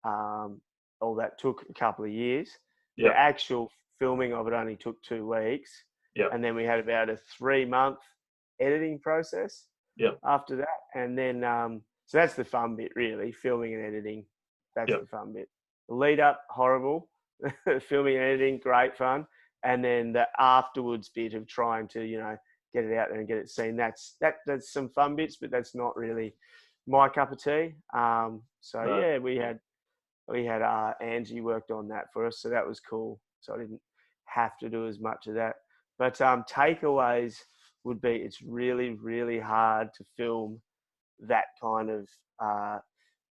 All that took a couple of years. Yep. The actual filming of it only took 2 weeks. Yep. And then we had about a 3-month editing process after that. And then, so that's the fun bit, really, filming and editing. That's the fun bit. The lead up, horrible. Filming and editing, great fun. And then the afterwards bit of trying to, get it out there and get it seen. That's some fun bits, but that's not really my cup of tea. We had Angie worked on that for us, so that was cool. So I didn't have to do as much of that. But takeaways would be, it's really, really hard to film that kind of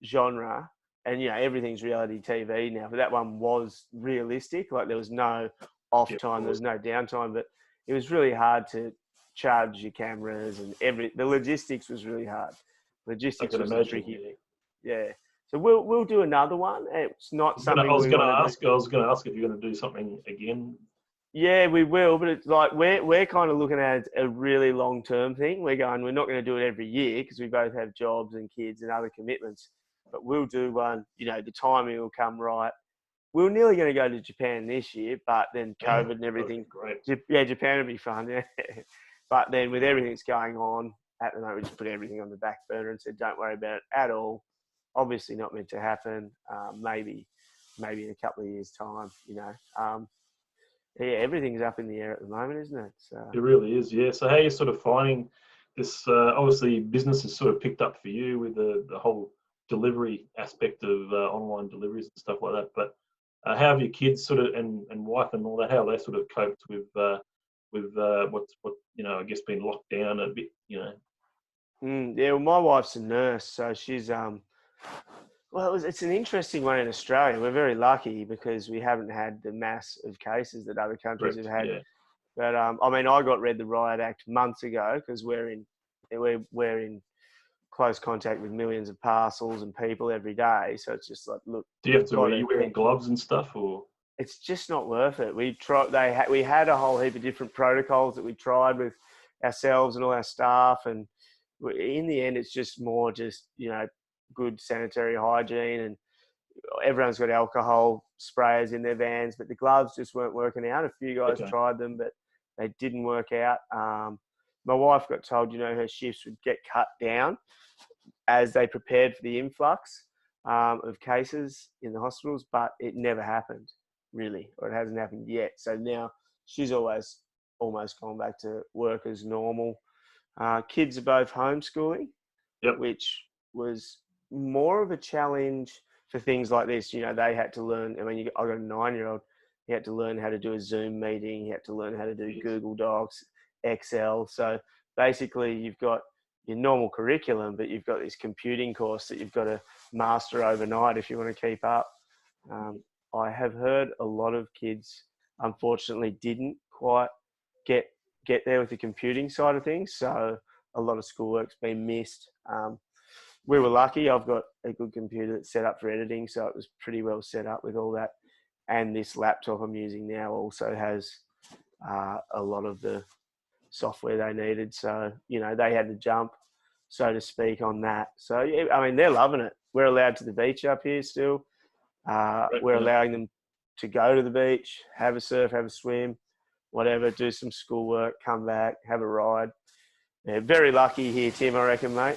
genre. And, everything's reality TV now, but that one was realistic. Like, there was no off time, there was no downtime, but it was really hard to charge your cameras, and the logistics was really hard. Logistics was tricky. Yeah. So we'll do another one. It's not something I was going to ask if you're going to do something again. Yeah, we will, but it's like we're kind of looking at a really long-term thing. We're not going to do it every year because we both have jobs and kids and other commitments. But we'll do one, the timing will come right. We were nearly going to go to Japan this year, but then COVID and everything. Great. Yeah, Japan would be fun, yeah. But then with everything that's going on at the moment, we just put everything on the back burner and said, don't worry about it at all. Obviously not meant to happen. Maybe in a couple of years' time, everything's up in the air at the moment, isn't it? So. It really is, yeah. So how are you sort of finding this obviously business has sort of picked up for you with the whole delivery aspect of online deliveries and stuff like that. But how have your kids sort of and wife and all that? How they sort of coped with what's I guess been locked down a bit, Yeah, well, my wife's a nurse, so she's well, it's an interesting one in Australia. We're very lucky because we haven't had the mass of cases that other countries Correct, have had. yeah. But I mean, I got read the Riot Act months ago because we're in close contact with millions of parcels and people every day. So it's just like, look, Do you have to? Are you wearing gloves and stuff, or? It's just not worth it. We had a whole heap of different protocols that we tried with ourselves and all our staff, and in the end, it's just more good sanitary hygiene, and everyone's got alcohol sprayers in their vans, but the gloves just weren't working out. A few guys tried them, but they didn't work out. My wife got told, her shifts would get cut down as they prepared for the influx of cases in the hospitals, but it never happened, really, or it hasn't happened yet. So now she's almost gone back to work as normal. Kids are both homeschooling, which was more of a challenge for things like this. They had to learn. I mean, I got a 9-year-old. He had to learn how to do a Zoom meeting. He had to learn how to do Google Docs, Excel. So basically, you've got your normal curriculum, but you've got this computing course that you've got to master overnight if you want to keep up. I have heard a lot of kids, unfortunately, didn't quite get there with the computing side of things. So a lot of schoolwork's been missed. We were lucky. I've got a good computer that's set up for editing, so it was pretty well set up with all that. And this laptop I'm using now also has a lot of the software they needed. So, they had to jump, so to speak, on that. So, I mean, they're loving it. We're allowed to the beach up here still. We're allowing them to go to the beach, have a surf, have a swim, whatever, do some schoolwork, come back, have a ride. Yeah, very lucky here, Tim, I reckon, mate.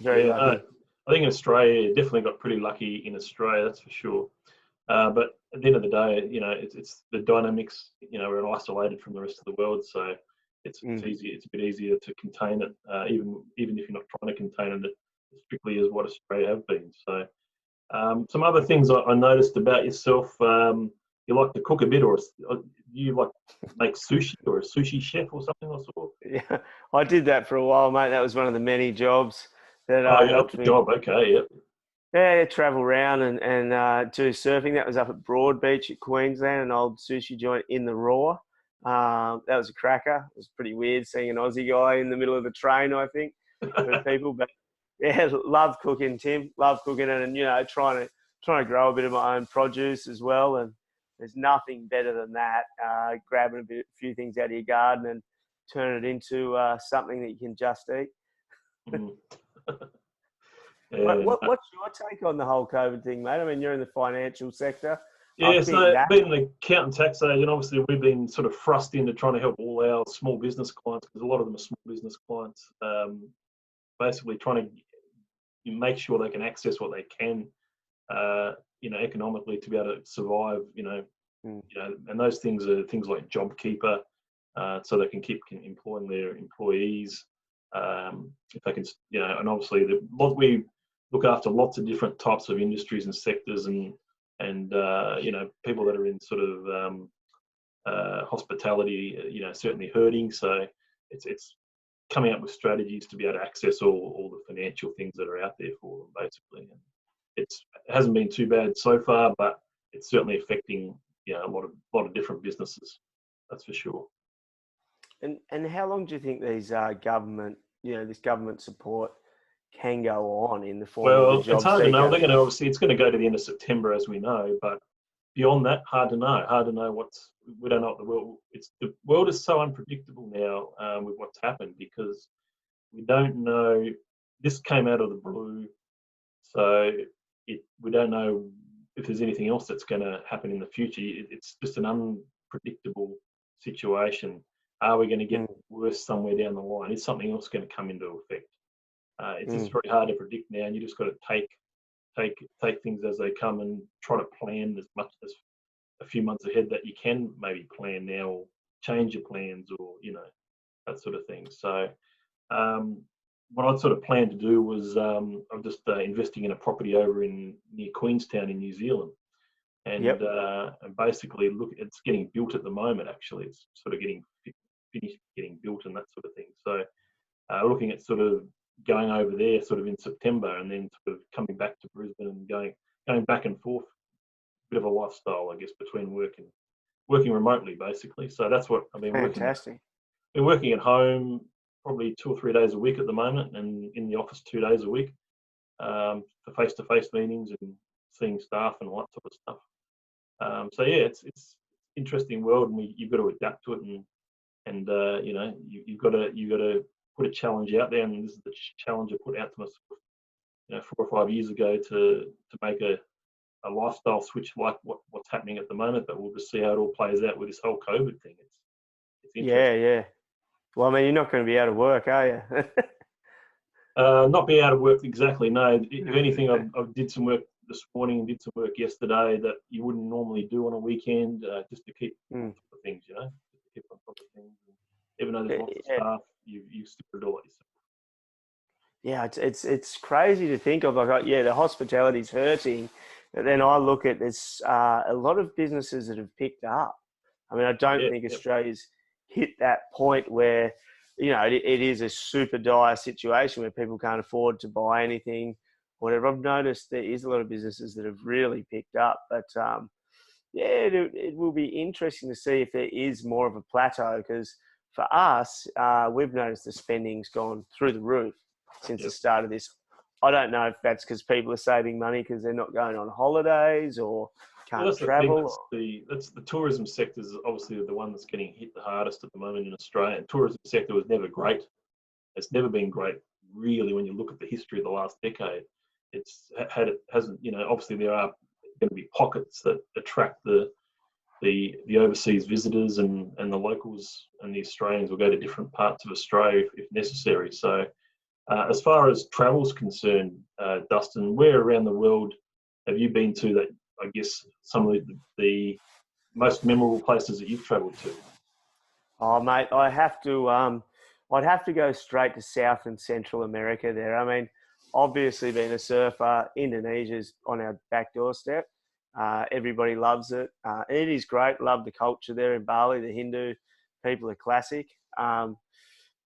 Very lucky. I think in Australia, definitely got pretty lucky in Australia, that's for sure. But at the end of the day, it's the dynamics. We're isolated from the rest of the world, so it's easy. It's a bit easier to contain it, even if you're not trying to contain it as strictly as what Australia have been. So, some other things I noticed about yourself. You like to cook a bit, or you like to make sushi, or a sushi chef, or something of the sort. Yeah, I did that for a while, mate. That was one of the many jobs that helped me. Job, okay, yep. Yeah, travel around and do surfing. That was up at Broad Beach at Queensland, an old sushi joint in the Raw. That was a cracker. It was pretty weird seeing an Aussie guy in the middle of the train, I think, for people. But yeah, love cooking, Tim. Love cooking and trying to grow a bit of my own produce as well. And there's nothing better than that. Grabbing a few things out of your garden and turn it into something that you can just eat. Yeah. What's your take on the whole COVID thing, mate? I mean, you're in the financial sector. Yeah, so being an accountant tax agent, obviously we've been sort of thrust into trying to help all our small business clients, because a lot of them are small business clients, basically trying to make sure they can access what they can, economically to be able to survive, and those things are things like JobKeeper, so they can keep employing their employees, if they can, and obviously we look after lots of different types of industries and sectors, and people that are in sort of hospitality, certainly hurting. So it's coming up with strategies to be able to access all the financial things that are out there for them, basically. And it hasn't been too bad so far, but it's certainly affecting a lot of different businesses. That's for sure. And how long do you think these this government support can go on in the form of the job it's hard to know. seeker? It's going to go to the end of September, as we know, but beyond that, hard to know. We don't know what the world. The world is so unpredictable now with what's happened, because we don't know. This came out of the blue, so we don't know if there's anything else that's going to happen in the future. It's just an unpredictable situation. Are we going to get worse somewhere down the line? Is something else going to come into effect? It's just very hard to predict now, and you just got to take things as they come and try to plan as much as a few months ahead that you can maybe plan now, or change your plans, or that sort of thing. So what I'd sort of planned to do was I'm just investing in a property over near Queenstown in New Zealand, Yep. and basically it's getting built at the moment. Actually, it's sort of getting finished, getting built, and that sort of thing. So looking at sort of going over there sort of in September, and then sort of coming back to Brisbane and going back and forth. Bit of a lifestyle, I guess, between working remotely, basically. So that's what I've been working. Fantastic. Been working at home probably 2 or 3 days a week at the moment, and in the office 2 days a week for face-to-face meetings and seeing staff and all that sort of stuff. So yeah, it's interesting world, and you've got to adapt to it, and you know, you've got to put a challenge out there, and this is the challenge I put out to myself, you know, 4 or 5 years ago to make a lifestyle switch like what's happening at the moment. But we'll just see how it all plays out with this whole COVID thing. It's interesting. Yeah. Well, I mean, you're not going to be out of work, are you? Not be out of work exactly. No. If anything, I did some work this morning and did some work yesterday that you wouldn't normally do on a weekend, just to keep on top of things, you know, just to keep on top of things. And even though there's lots of staff, you still do it yourself. Yeah, it's crazy to think of. Like, yeah, the hospitality's hurting, but then I look at there's a lot of businesses that have picked up. I mean, I don't think Australia's hit that point where, you know, it is a super dire situation where people can't afford to buy anything, whatever. I've noticed there is a lot of businesses that have really picked up, but yeah, it will be interesting to see if there is more of a plateau, because for us, we've noticed the spending's gone through the roof since the start of this. I don't know if that's because people are saving money because they're not going on holidays or can't travel. That's the tourism sector is obviously the one that's getting hit the hardest at the moment in Australia. And tourism sector was never great. It's never been great, really, when you look at the history of the last decade. Hasn't, you know, obviously there are going to be pockets that attract the overseas visitors, and the locals and the Australians will go to different parts of Australia if necessary. So as far as travel's concerned, Dustin, where around the world have you been to that, I guess, some of the most memorable places that you've travelled to? Oh, mate, I'd have to go straight to South and Central America there. I mean, obviously being a surfer, Indonesia's on our back doorstep. Everybody loves it. It is great. Love the culture there in Bali. The Hindu people are classic.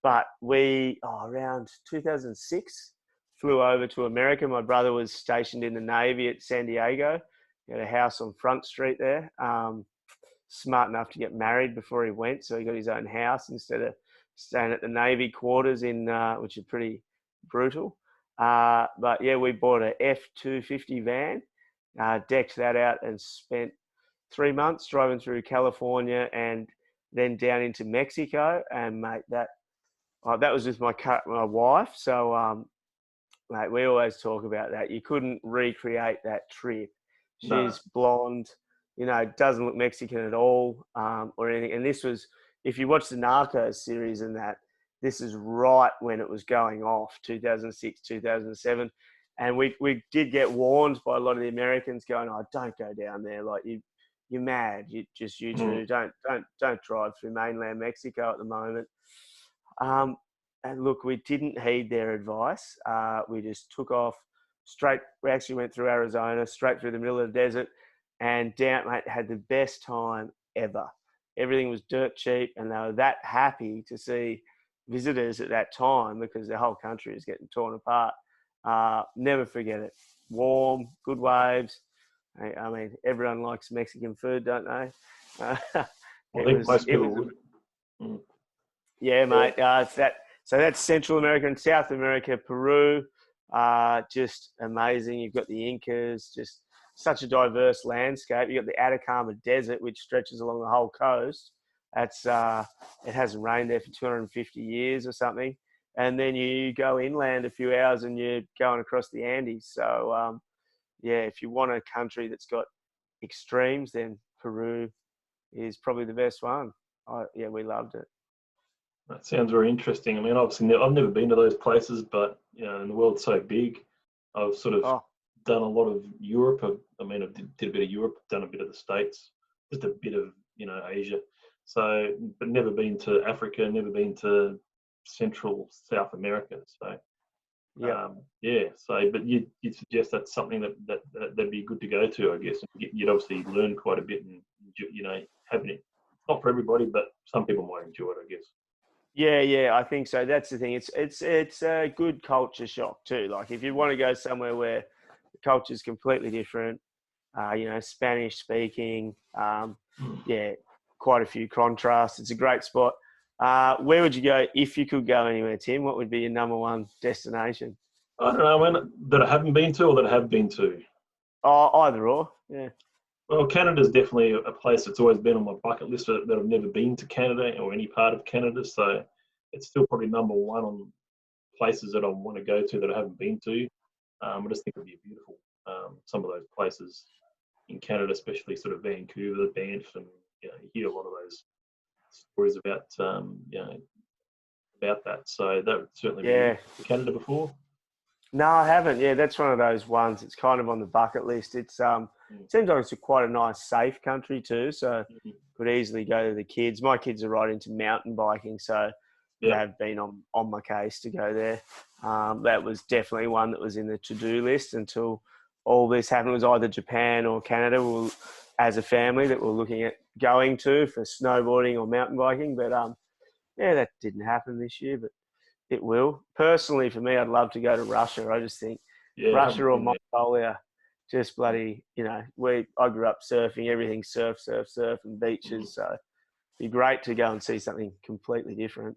But we, around 2006, flew over to America. My brother was stationed in the Navy at San Diego. He had a house on Front Street there. Smart enough to get married before he went, so he got his own house instead of staying at the Navy quarters which is pretty brutal. But yeah, we bought a F-250 van, decked that out, and spent 3 months driving through California and then down into Mexico. And mate, that was with my wife. So mate, we always talk about that. You couldn't recreate that trip. She's blonde, you know, doesn't look Mexican at all, or anything. And this was, if you watch the Narcos series and that, this is right when it was going off, 2006, 2007. And we did get warned by a lot of the Americans going, oh, don't go down there. Like, you're mad. You two don't drive through mainland Mexico at the moment. And look, we didn't heed their advice. We just took off straight. We actually went through Arizona, straight through the middle of the desert, and down, mate, had the best time ever. Everything was dirt cheap, and they were that happy to see visitors at that time because the whole country is getting torn apart. Never forget it. Warm, good waves. I mean, everyone likes Mexican food, don't they? I think most people would. Yeah, mate. So that's Central America and South America. Peru, just amazing. You've got the Incas, just such a diverse landscape. You've got the Atacama Desert, which stretches along the whole coast. It hasn't rained there for 250 years or something. And then you go inland a few hours and you're going across the Andes. So, yeah, if you want a country that's got extremes, then Peru is probably the best one. Yeah, we loved it. That sounds very interesting. I mean, obviously, I've never been to those places, but, you know, and the world's so big. I've sort of done a lot of Europe. I did a bit of Europe, done a bit of the States, just a bit of, you know, Asia. So, but never been to Africa, never been to Central South America. So Yeah. So but you'd suggest that's something that'd be good to go to, I guess. You'd obviously learn quite a bit, and having it, not for everybody, but some people might enjoy it, I guess. Yeah, I think so. That's the thing. It's a good culture shock too. Like if you want to go somewhere where the culture is completely different, Spanish speaking, quite a few contrasts. It's a great spot. Where would you go if you could go anywhere, Tim? What would be your number one destination? I don't know, that I haven't been to or that I have been to. Oh, either or. Yeah. Well, Canada's definitely a place that's always been on my bucket list, that I've never been to Canada or any part of Canada. So it's still probably number one on places that I want to go to that I haven't been to. I just think it'd be beautiful. Some of those places in Canada, especially sort of Vancouver, Banff, and you hear a lot of those stories about about that. So that would certainly be Canada before. No, I haven't. Yeah, that's one of those ones. It's kind of on the bucket list. It's it seems like it's quite a nice, safe country too. So could easily go to the kids. My kids are right into mountain biking, so they've been on my case to go there. That was definitely one that was in the to-do list until all this happened. It was either Japan or Canada as a family that we're looking at going to for snowboarding or mountain biking. But that didn't happen this year, but it will. Personally, for me, I'd love to go to Russia. I just think Russia or Mongolia, just bloody, I grew up surfing, everything surf, and beaches. So it'd be great to go and see something completely different.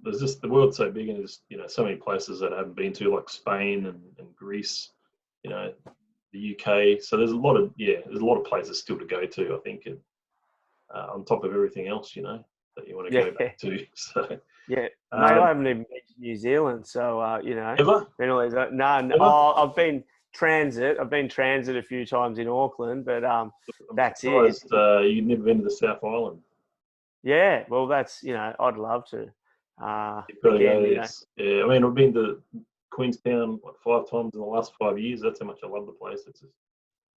There's just, the world's so big, and there's, so many places that I haven't been to, like Spain and Greece, the UK. So there's a lot of places still to go to, I think, and on top of everything else, that you want to go back to. So mate, I haven't even been to New Zealand, so ever? I've been transit. I've been transit a few times in Auckland, but that's it. You've never been to the South Island? Yeah, well, that's I'd love to. You've got to go there. Yeah, I mean, I've been to Queenstown 5 times in the last 5 years. That's how much I love the place. It's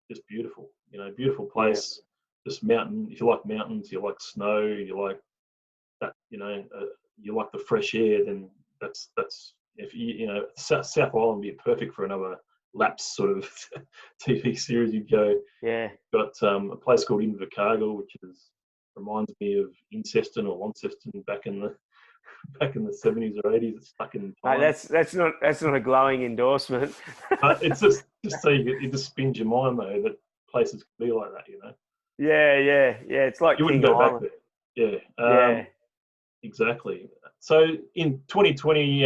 just beautiful. Beautiful place. Yeah. Just mountain. If you like mountains, you like snow, you like that. You like the fresh air. Then that's if South Island would be perfect for another lapse sort of TV series. You'd go. Yeah. Got a place called Invercargill, which reminds me of Inceston or Launceston back in the 70s or 80s. It's stuck in time. That's not a glowing endorsement. It's just so it just spins your mind though that places can be like that, Yeah. It's like you wouldn't King go Island. back there. Yeah. Exactly. So in 2020,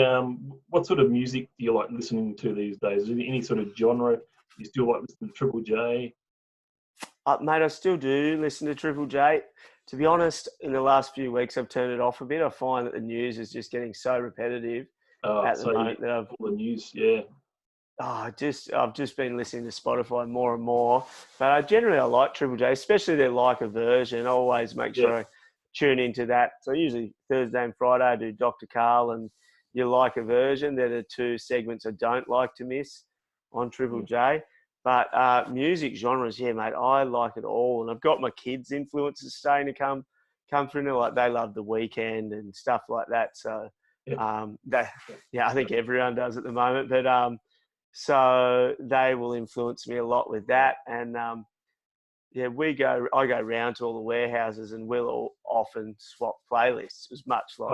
what sort of music do you like listening to these days? Is there any sort of genre you still like listening to? Triple J? Mate, I still do listen to Triple J. To be honest, in the last few weeks, I've turned it off a bit. I find that the news is just getting so repetitive at the moment that all the news, yeah. I've just been listening to Spotify more and more. But I like Triple J, especially their Like a version. I always make sure I tune into that. So usually Thursday and Friday I do Dr. Carl and your Like a version. They're the two segments I don't like to miss on Triple J. But music genres, mate, I like it all. And I've got my kids' influences starting to come through. Like they love The Weeknd and stuff like that. So, I think everyone does at the moment. But so they will influence me a lot with that. And I go round to all the warehouses and we'll all often swap playlists. It was much like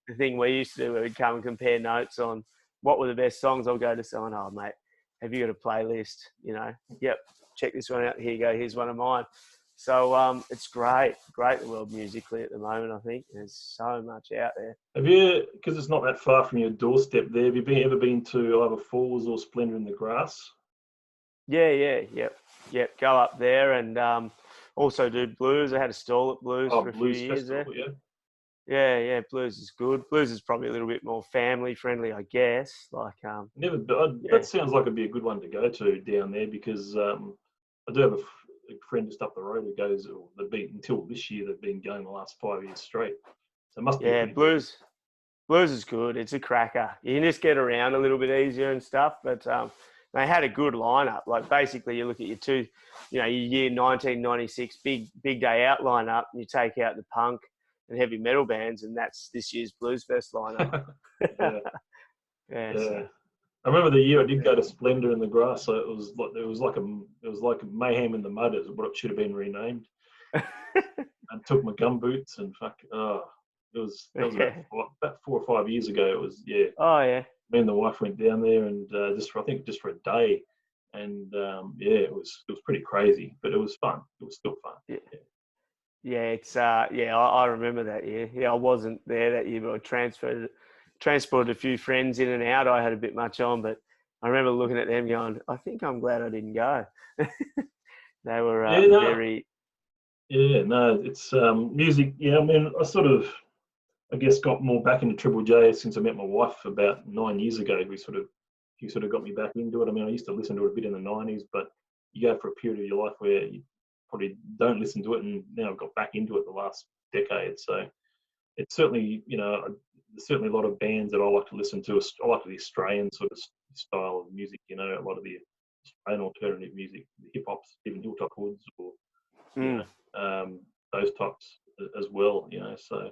the thing we used to do where we'd come and compare notes on what were the best songs. I'll go to someone, oh, mate, have you got a playlist? Yep, check this one out. Here you go. Here's one of mine. So it's great the world musically at the moment, I think. There's so much out there. Have you, because it's not that far from your doorstep there, have you ever been to either Falls or Splendor in the Grass? Yep. Go up there and also do blues. I had a stall at blues for a few years there. Yeah, blues is good. Blues is probably a little bit more family friendly, I guess. That sounds like it'd be a good one to go to down there because I do have a friend just up the road who goes. Until this year, they've been going the last 5 years straight. So it must be. Yeah, blues is good. It's a cracker. You can just get around a little bit easier and stuff, but they had a good lineup. Like basically, you look at your year 1996 big day out lineup, and you take out the punk. and heavy metal bands, and that's this year's Blues Fest lineup. Yeah. Yeah. Yeah. So, I remember the year I did go to Splendor in the Grass. So it was like a mayhem in the mud, is what it should have been renamed. And took my gum boots and that was about 4 or 5 years ago. It was Oh yeah. Me and the wife went down there and just for a day, and it was pretty crazy, but it was fun. It was still fun. Yeah. Yeah, it's I remember that year. Yeah, I wasn't there that year, but I transported a few friends in and out. I had a bit much on, but I remember looking at them going, I think I'm glad I didn't go. They were very... Yeah, no, it's music. Yeah, I mean, I guess got more back into Triple J since I met my wife about 9 years ago. She sort of got me back into it. I mean, I used to listen to it a bit in the 90s, but you go for a period of your life where you probably don't listen to it, and now I've got back into it the last decade. So it's certainly, there's certainly a lot of bands that I like to listen to. I like the Australian sort of style of music, a lot of the Australian alternative music, the hip hop, even Hilltop Hoods, or those types as well. So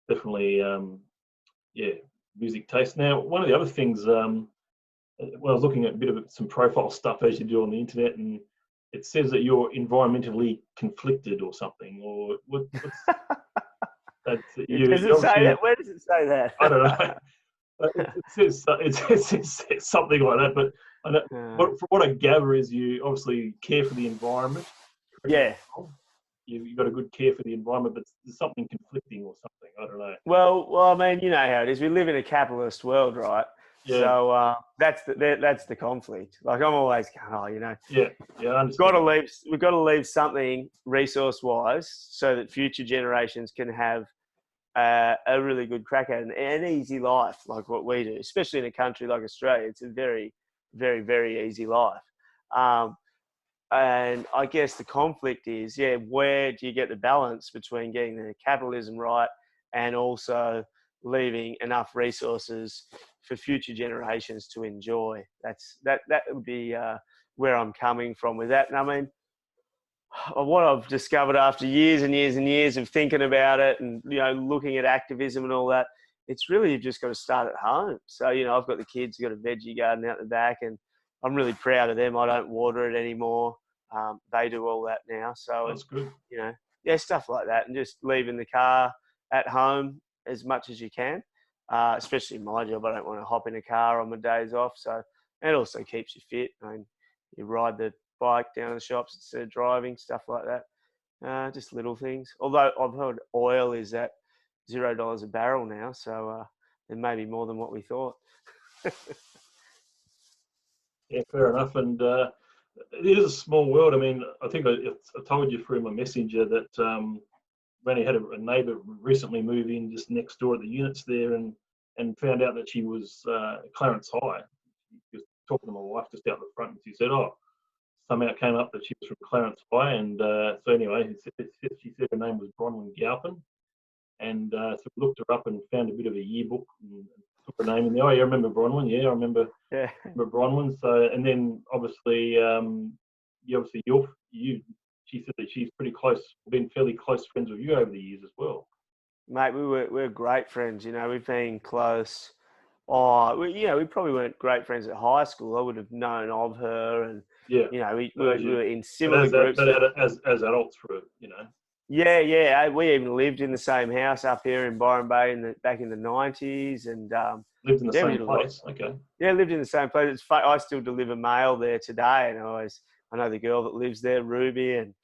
definitely, music taste. Now, one of the other things, when I was looking at a bit of some profile stuff as you do on the internet, and it says that you're environmentally conflicted or something, or what's that's Does it say that? Where does it say that? I don't know. It says something like that, but I know, from what I gather is you obviously care for the environment. Yeah. You've got a good care for the environment, but there's something conflicting or something. I don't know. Well, I mean, you know how it is. We live in a capitalist world, right? Yeah. So that's the conflict. Like I'm always going, Yeah, I understand. We've got to leave something resource-wise so that future generations can have a really good crack at it, an easy life like what we do, especially in a country like Australia. It's a very, very, very easy life. And I guess the conflict is, where do you get the balance between getting the capitalism right and also leaving enough resources for future generations to enjoy? That would be where I'm coming from with that. And I mean, what I've discovered after years and years and years of thinking about it and, looking at activism and all that, it's really, you've just got to start at home. So, I've got the kids, got a veggie garden out the back, and I'm really proud of them. I don't water it anymore. They do all that now. So that's good. Stuff like that, and just leaving the car at home as much as you can, especially in my job. I don't want to hop in a car on my days off. So, and it also keeps you fit. I mean, you ride the bike down to the shops instead of driving, stuff like that. Just little things. Although I've heard oil is at $0 a barrel now, so it may be more than what we thought. Yeah, fair enough. And it is a small world. I mean, I think I told you through my messenger that Rennie had a neighbour recently move in just next door at the units there, and found out that she was Clarence High. She was talking to my wife just out the front, and she said, somehow it came up that she was from Clarence High, and so anyway, she said her name was Bronwyn Galpin, and so we looked her up and found a bit of a yearbook and took her name in there. Oh, yeah, I remember Bronwyn. Yeah, I remember Bronwyn. So, and then obviously, she said that she's pretty close, been fairly close friends with you over the years as well. Mate, we're great friends. We've been close. We probably weren't great friends at high school. I would have known of her, and we were in similar groups. But as adults, Yeah. We even lived in the same house up here in Byron Bay back in the 90s, and lived in the same place. Okay. Yeah, lived in the same place. I still deliver mail there today, and I know the girl that lives there, Ruby, and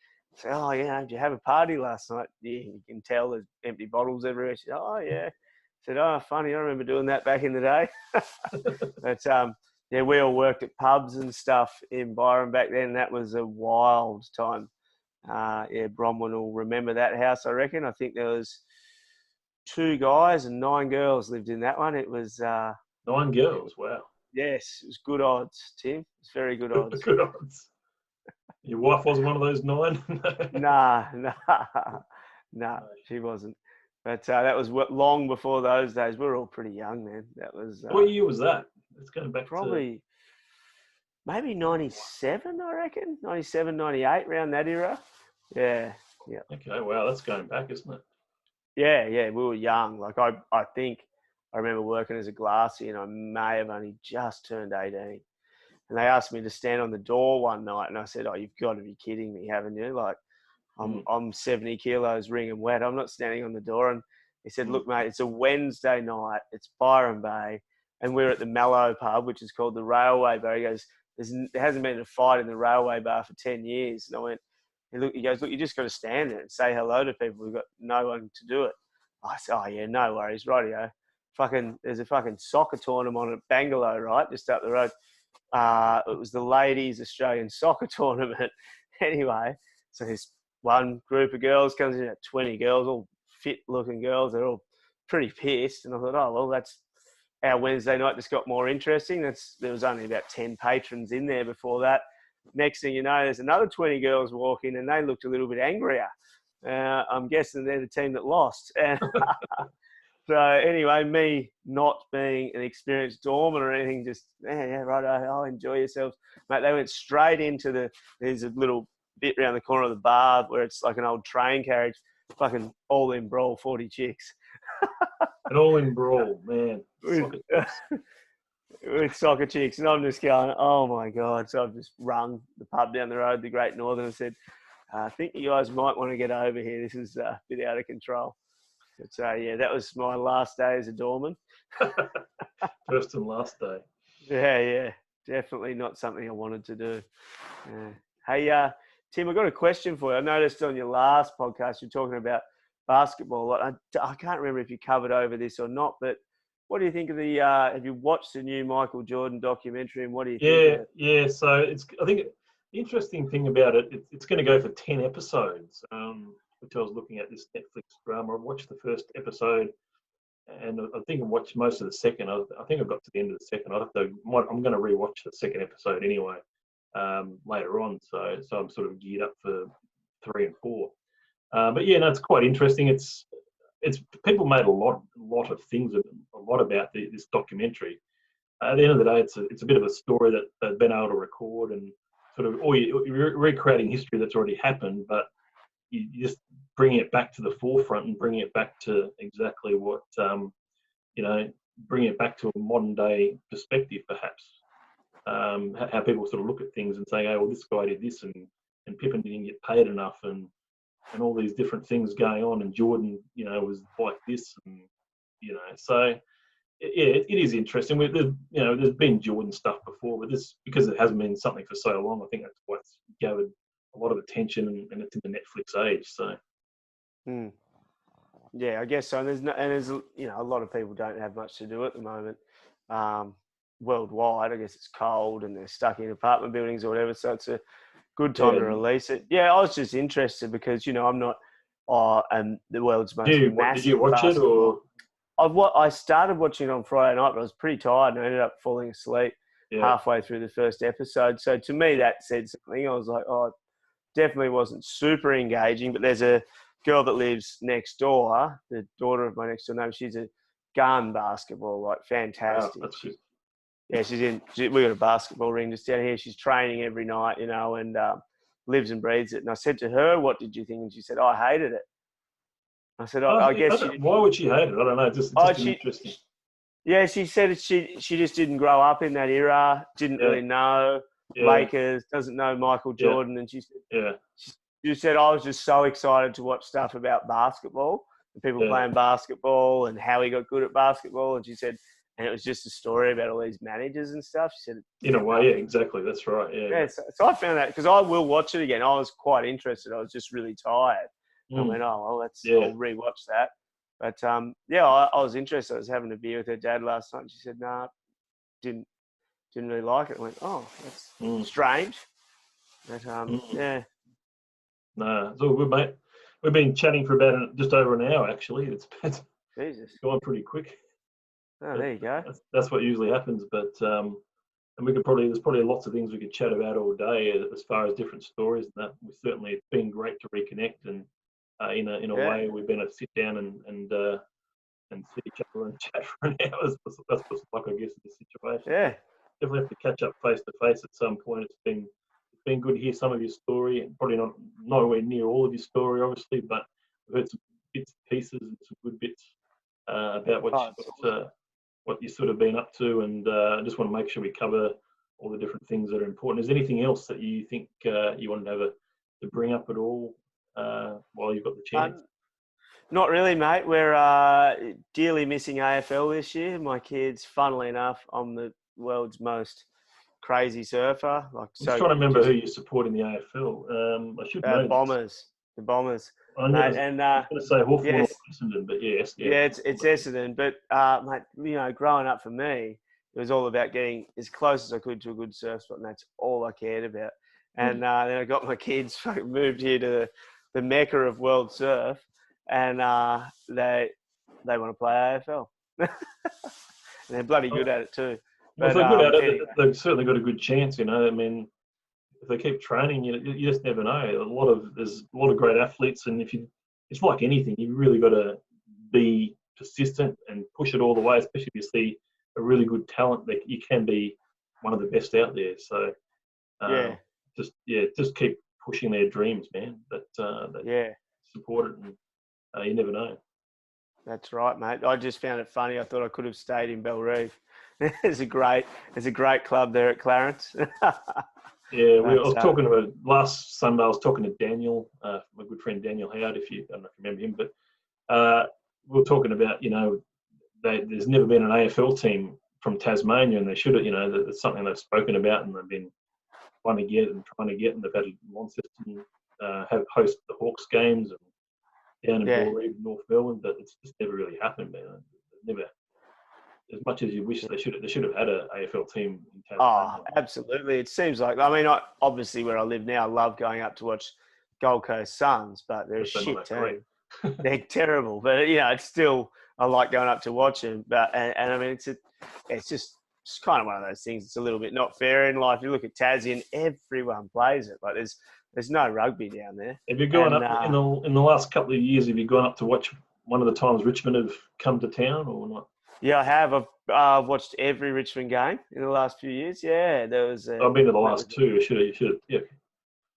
I say, did you have a party last night? Yeah, you can tell there's empty bottles everywhere. She said, oh yeah. I said, funny, I remember doing that back in the day. But we all worked at pubs and stuff in Byron back then. That was a wild time. Bronwyn will remember that house, I reckon. I think there was 2 guys and 9 girls lived in that one. It was 9 girls. Wow. Yes, it was good odds, Tim. It's very good odds. Good odds. Your wife wasn't one of those 9? Nah, she wasn't. But that was long before those days. We were all pretty young, man. That was. What year was that? It's going back probably maybe 97, I reckon. 97, 98, around that era. Yeah. Okay, wow, that's going back, isn't it? Yeah, we were young. Like I think I remember working as a glassy, and I may have only just turned 18. And they asked me to stand on the door one night, and I said, "Oh, you've got to be kidding me, haven't you? Like, I'm 70 kilos wringing wet. I'm not standing on the door." And he said, "Look, mate, it's a Wednesday night. It's Byron Bay, and we're at the Mallow pub, which is called the Railway Bar." He goes, "There hasn't been a fight in the Railway Bar for 10 years." And I went, he goes, "Look, you just got to stand there and say hello to people. We've got no one to do it." I said, "Oh, yeah, no worries. Rightio." There's a fucking soccer tournament at Bangalow, right? Just up the road. It was the ladies' Australian soccer tournament. Anyway, so this one group of girls comes in at 20 girls, all fit-looking girls. They're all pretty pissed. And I thought, oh, well, that's our Wednesday night just got more interesting. There was only about 10 patrons in there before that. Next thing you know, there's another 20 girls walk in, and they looked a little bit angrier. I'm guessing they're the team that lost. So anyway, me not being an experienced doorman or anything, just, yeah, right, I'll enjoy yourselves. Mate, they went straight into there's a little bit around the corner of the bar where it's like an old train carriage, fucking all in brawl, 40 chicks. And all in brawl, man. With soccer chicks. And I'm just going, oh my God. So I've just rung the pub down the road, the Great Northern, and said, I think you guys might want to get over here. This is a bit out of control. So, yeah, that was my last day as a doorman. First and last day. Yeah. Definitely not something I wanted to do. Hey, Tim, I've got a question for you. I noticed on your last podcast you're talking about basketball. I can't remember if you covered over this or not, but what do you think of have you watched the new Michael Jordan documentary, and what do you think of it? Yeah. So I think the interesting thing about it's going to go for 10 episodes. Which I was looking at this Netflix drama. I watched the first episode, and I think I watched most of the second. I think I got to the end of the second. I'm going to rewatch the second episode anyway later on. So I'm sort of geared up for 3 and 4. But yeah, no, it's quite interesting. It's people made a lot of things, a lot about this documentary. At the end of the day, it's a bit of a story that they've been able to record and sort of, or you're recreating history that's already happened, but you just bring it back to the forefront and bring it back to exactly what, bring it back to a modern day perspective, perhaps. How people sort of look at things and say, oh, well, this guy did this and Pippen didn't get paid enough and all these different things going on, and Jordan, was like this, and so yeah, it is interesting. There's been Jordan stuff before, but this, because it hasn't been something for so long, I think that's why it's gathered a lot of attention, and it's in the Netflix age. So, yeah, I guess so. And there's a lot of people don't have much to do at the moment, worldwide. I guess it's cold and they're stuck in apartment buildings or whatever. So it's a good time to release it. Yeah, I was just interested because I'm not the world's most massive. Did you watch basketball. it or? I started watching it on Friday night, but I was pretty tired and I ended up falling asleep halfway through the first episode. So to me, that said something. I was like, oh, it definitely wasn't super engaging. But there's a girl that lives next door, the daughter of my next door neighbor. She's a gun basketball, like fantastic. Wow, that's good. Yeah, we got a basketball ring just down here. She's training every night, and lives and breathes it. And I said to her, "What did you think?" And she said, "Oh, I hated it." I said, I guess why would she hate it? I don't know. Just interesting. Yeah, she said she just didn't grow up in that era. Didn't really know Lakers. Doesn't know Michael Jordan. And she said, I was just so excited to watch stuff about basketball and people playing basketball and how he got good at basketball. And she said, and it was just a story about all these managers and stuff. She said, in a way, yeah, exactly. That's right. Yeah. So I found that, because I will watch it again. I was quite interested. I was just really tired. I went, oh, well, I'll rewatch that. But, I was interested. I was having a beer with her dad last night, and she said, nah, didn't really like it. I went, oh, that's strange. But, yeah. No, it's all good, mate. We've been chatting for about just over an hour, actually. It's gone pretty quick. Oh, there you go. That's what usually happens. But and there's probably lots of things we could chat about all day as far as different stories and that. It's been great to reconnect, and in a way we've been able to sit down and see each other and chat for an hour. That's what's like, I guess, in this situation. Yeah, definitely have to catch up face to face at some point. It's been good to hear some of your story, and probably not nowhere near all of your story, obviously, but we've heard some bits and pieces and some good bits about Awesome. what you've sort of been up to, and I just want to make sure we cover all the different things that are important. Is there anything else that you think you wanted to bring up at all while you've got the chance? Not really, mate. We're dearly missing AFL this year. My kids, funnily enough, I'm the world's most crazy surfer. I'm just trying to remember who you support in the AFL. I should know Bombers. The Bombers. mate. And I was going to say Hawthorn yes, or Essendon, but yes. yeah, it's Essendon. But, mate, growing up for me, it was all about getting as close as I could to a good surf spot, and that's all I cared about. And then I got my kids moved here to the mecca of world surf, and they want to play AFL. And they're bloody good at it too. But if they're good at it, anyway, they've certainly got a good chance, I mean, if they keep training, you just never know. There's a lot of great athletes, and it's like anything, you've really got to be persistent and push it all the way, especially if you see a really good talent that you can be one of the best out there. So just keep pushing their dreams, man. Support it, and you never know. That's right, mate. I just found it funny. I thought I could have stayed in Bellerive. There's a great club there at Clarence. Yeah, I was talking about last Sunday. I was talking to Daniel, my good friend Daniel Howard. I don't know if you remember him, but we were talking about there's never been an AFL team from Tasmania, and they should have. It's something they've spoken about, and they've been trying to get, and they've had Launceston host the Hawks games and down in Bellerive, North Melbourne, but it's just never really happened, man. Never. As much as you wish they should have had an AFL team in Tasmania. Oh, absolutely. It seems like, obviously where I live now, I love going up to watch Gold Coast Suns, but they're a shit team. They're terrible, but it's still, I like going up to watch them. But it's just kind of one of those things. It's a little bit not fair in life. You look at Tassie and everyone plays it. Like there's no rugby down there. Have you gone up in the last couple of years? Have you gone up to watch one of the times Richmond have come to town or not? Yeah, I have. I've watched every Richmond game in the last few years. Yeah, there was. I've been to the last two. You should. Yeah.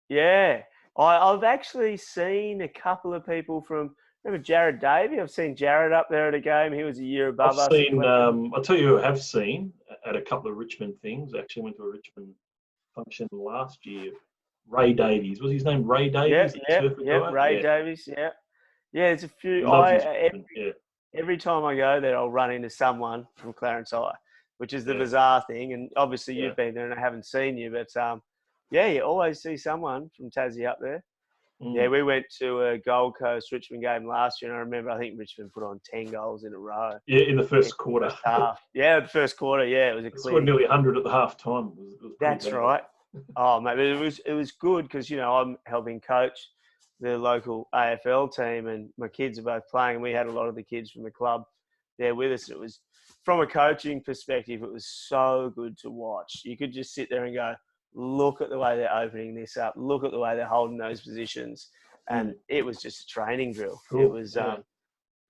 Yeah, I've actually seen a couple of people from. Remember Jared Davey? I've seen Jared up there at a game. He was a year above us. I'll tell you who I have seen at a couple of Richmond things. I actually went to a Richmond function last year. Ray Davies. Was his name Ray Davies? Yeah, Ray Davies. Yeah. Yeah, there's a few. Every time I go there, I'll run into someone from Clarence High, which is the bizarre thing. And obviously you've been there and I haven't seen you, but you always see someone from Tassie up there. Yeah, we went to a Gold Coast Richmond game last year, and I remember I think Richmond put on 10 goals in a row. Yeah, in the first quarter. Yeah, the first quarter. Yeah, it was a clear. Scored nearly 100 at the half time. That's right. Oh, mate, it was good because I'm helping coach the local AFL team, and my kids are both playing, and we had a lot of the kids from the club there with us. It was, from a coaching perspective, it was so good to watch. You could just sit there and go, look at the way they're opening this up, look at the way they're holding those positions, and it was just a training drill. Cool. It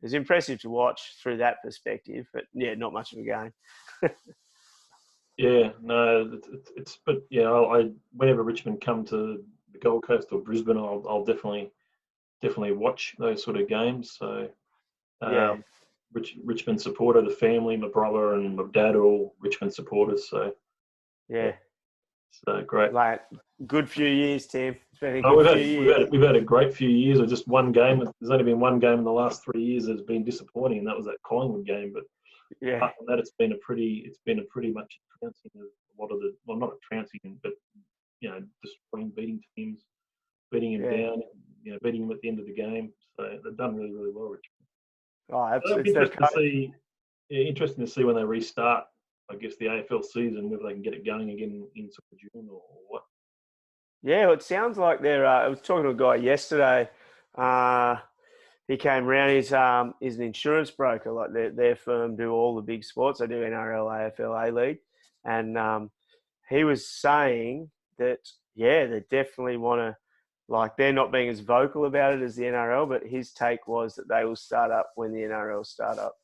was impressive to watch through that perspective, but not much of a game. I whenever Richmond come to the Gold Coast or Brisbane, I'll definitely watch those sort of games. So, Richmond supporter, the family, my brother and my dad are all Richmond supporters. So, so great. Like, good few years, Tim. It's been a good few years. We've had a great few years of just one game. There's only been one game in the last 3 years that's been disappointing, and that was that Collingwood game. But apart from that, it's been a pretty much a trouncing of a lot of not a trouncing, but destroying, beating teams, beating them down, beating them at the end of the game. So they've done really, really well, Richmond. Oh, absolutely. Interesting to see when they restart, I guess, the AFL season, whether they can get it going again in sort of June or what. Yeah, well, it sounds like they're. I was talking to a guy yesterday. He came round. He's an insurance broker. Like their firm do all the big sports. They do NRL, AFL, A-League, and he was saying that they definitely want to. Like, they're not being as vocal about it as the NRL, but his take was that they will start up when the NRL start up.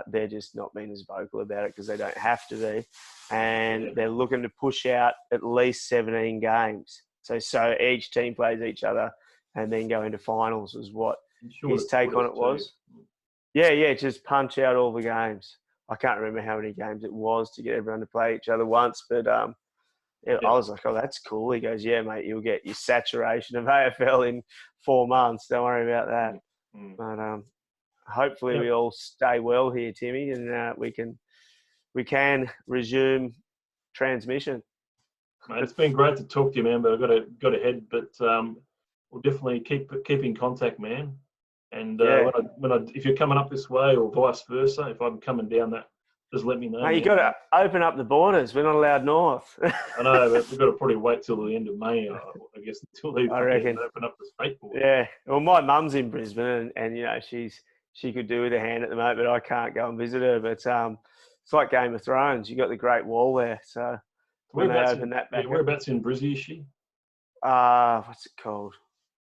They're just not being as vocal about it because they don't have to be. And they're looking to push out at least 17 games. So each team plays each other and then go into finals is what his take on it was. Yeah, just punch out all the games. I can't remember how many games it was to get everyone to play each other once, but I was like, oh, that's cool. He goes, yeah, mate, you'll get your saturation of AFL in 4 months. Don't worry about that. But hopefully we all stay well here, Timmy, and we can resume transmission. Mate, it's been great to talk to you, man, but I've got to head. But we'll definitely keep in contact, man. And if you're coming up this way or vice versa, if I'm coming down that, just let me know. Mate, you got to open up the borders. We're not allowed north. I know, but we've got to probably wait till the end of May, I guess, until they open up the state border. Yeah. Well, my mum's in Brisbane, and she could do with a hand at the moment, but I can't go and visit her. But it's like Game of Thrones. You got the Great Wall there, so when they open that back, whereabouts in Brizzy is she? What's it called?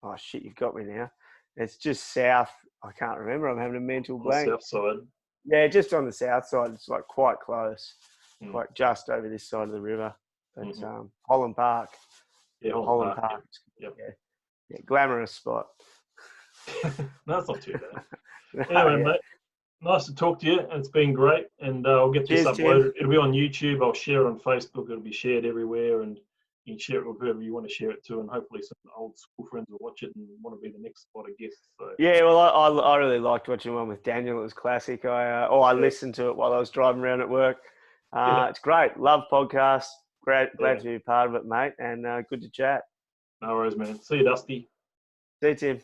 Oh shit, you've got me now. It's just south. I can't remember. I'm having a mental blank. South side. Yeah, just on the south side. It's like quite close, like just over this side of the river. But Holland Park. Yeah, Holland Park. Yep. Yeah, glamorous spot. No, it's not too bad. Anyway, mate, nice to talk to you. It's been great, and I'll get this uploaded. Tim. It'll be on YouTube. I'll share it on Facebook. It'll be shared everywhere, and you can share it with whoever you want to share it to, and hopefully some old school friends will watch it and want to be the next spot of guests. So. Yeah, well, I really liked watching one with Daniel. It was classic. I listened to it while I was driving around at work. It's great. Love podcasts. Glad to be part of it, mate, and good to chat. No worries, man. See you, Dusty. See you, Tim.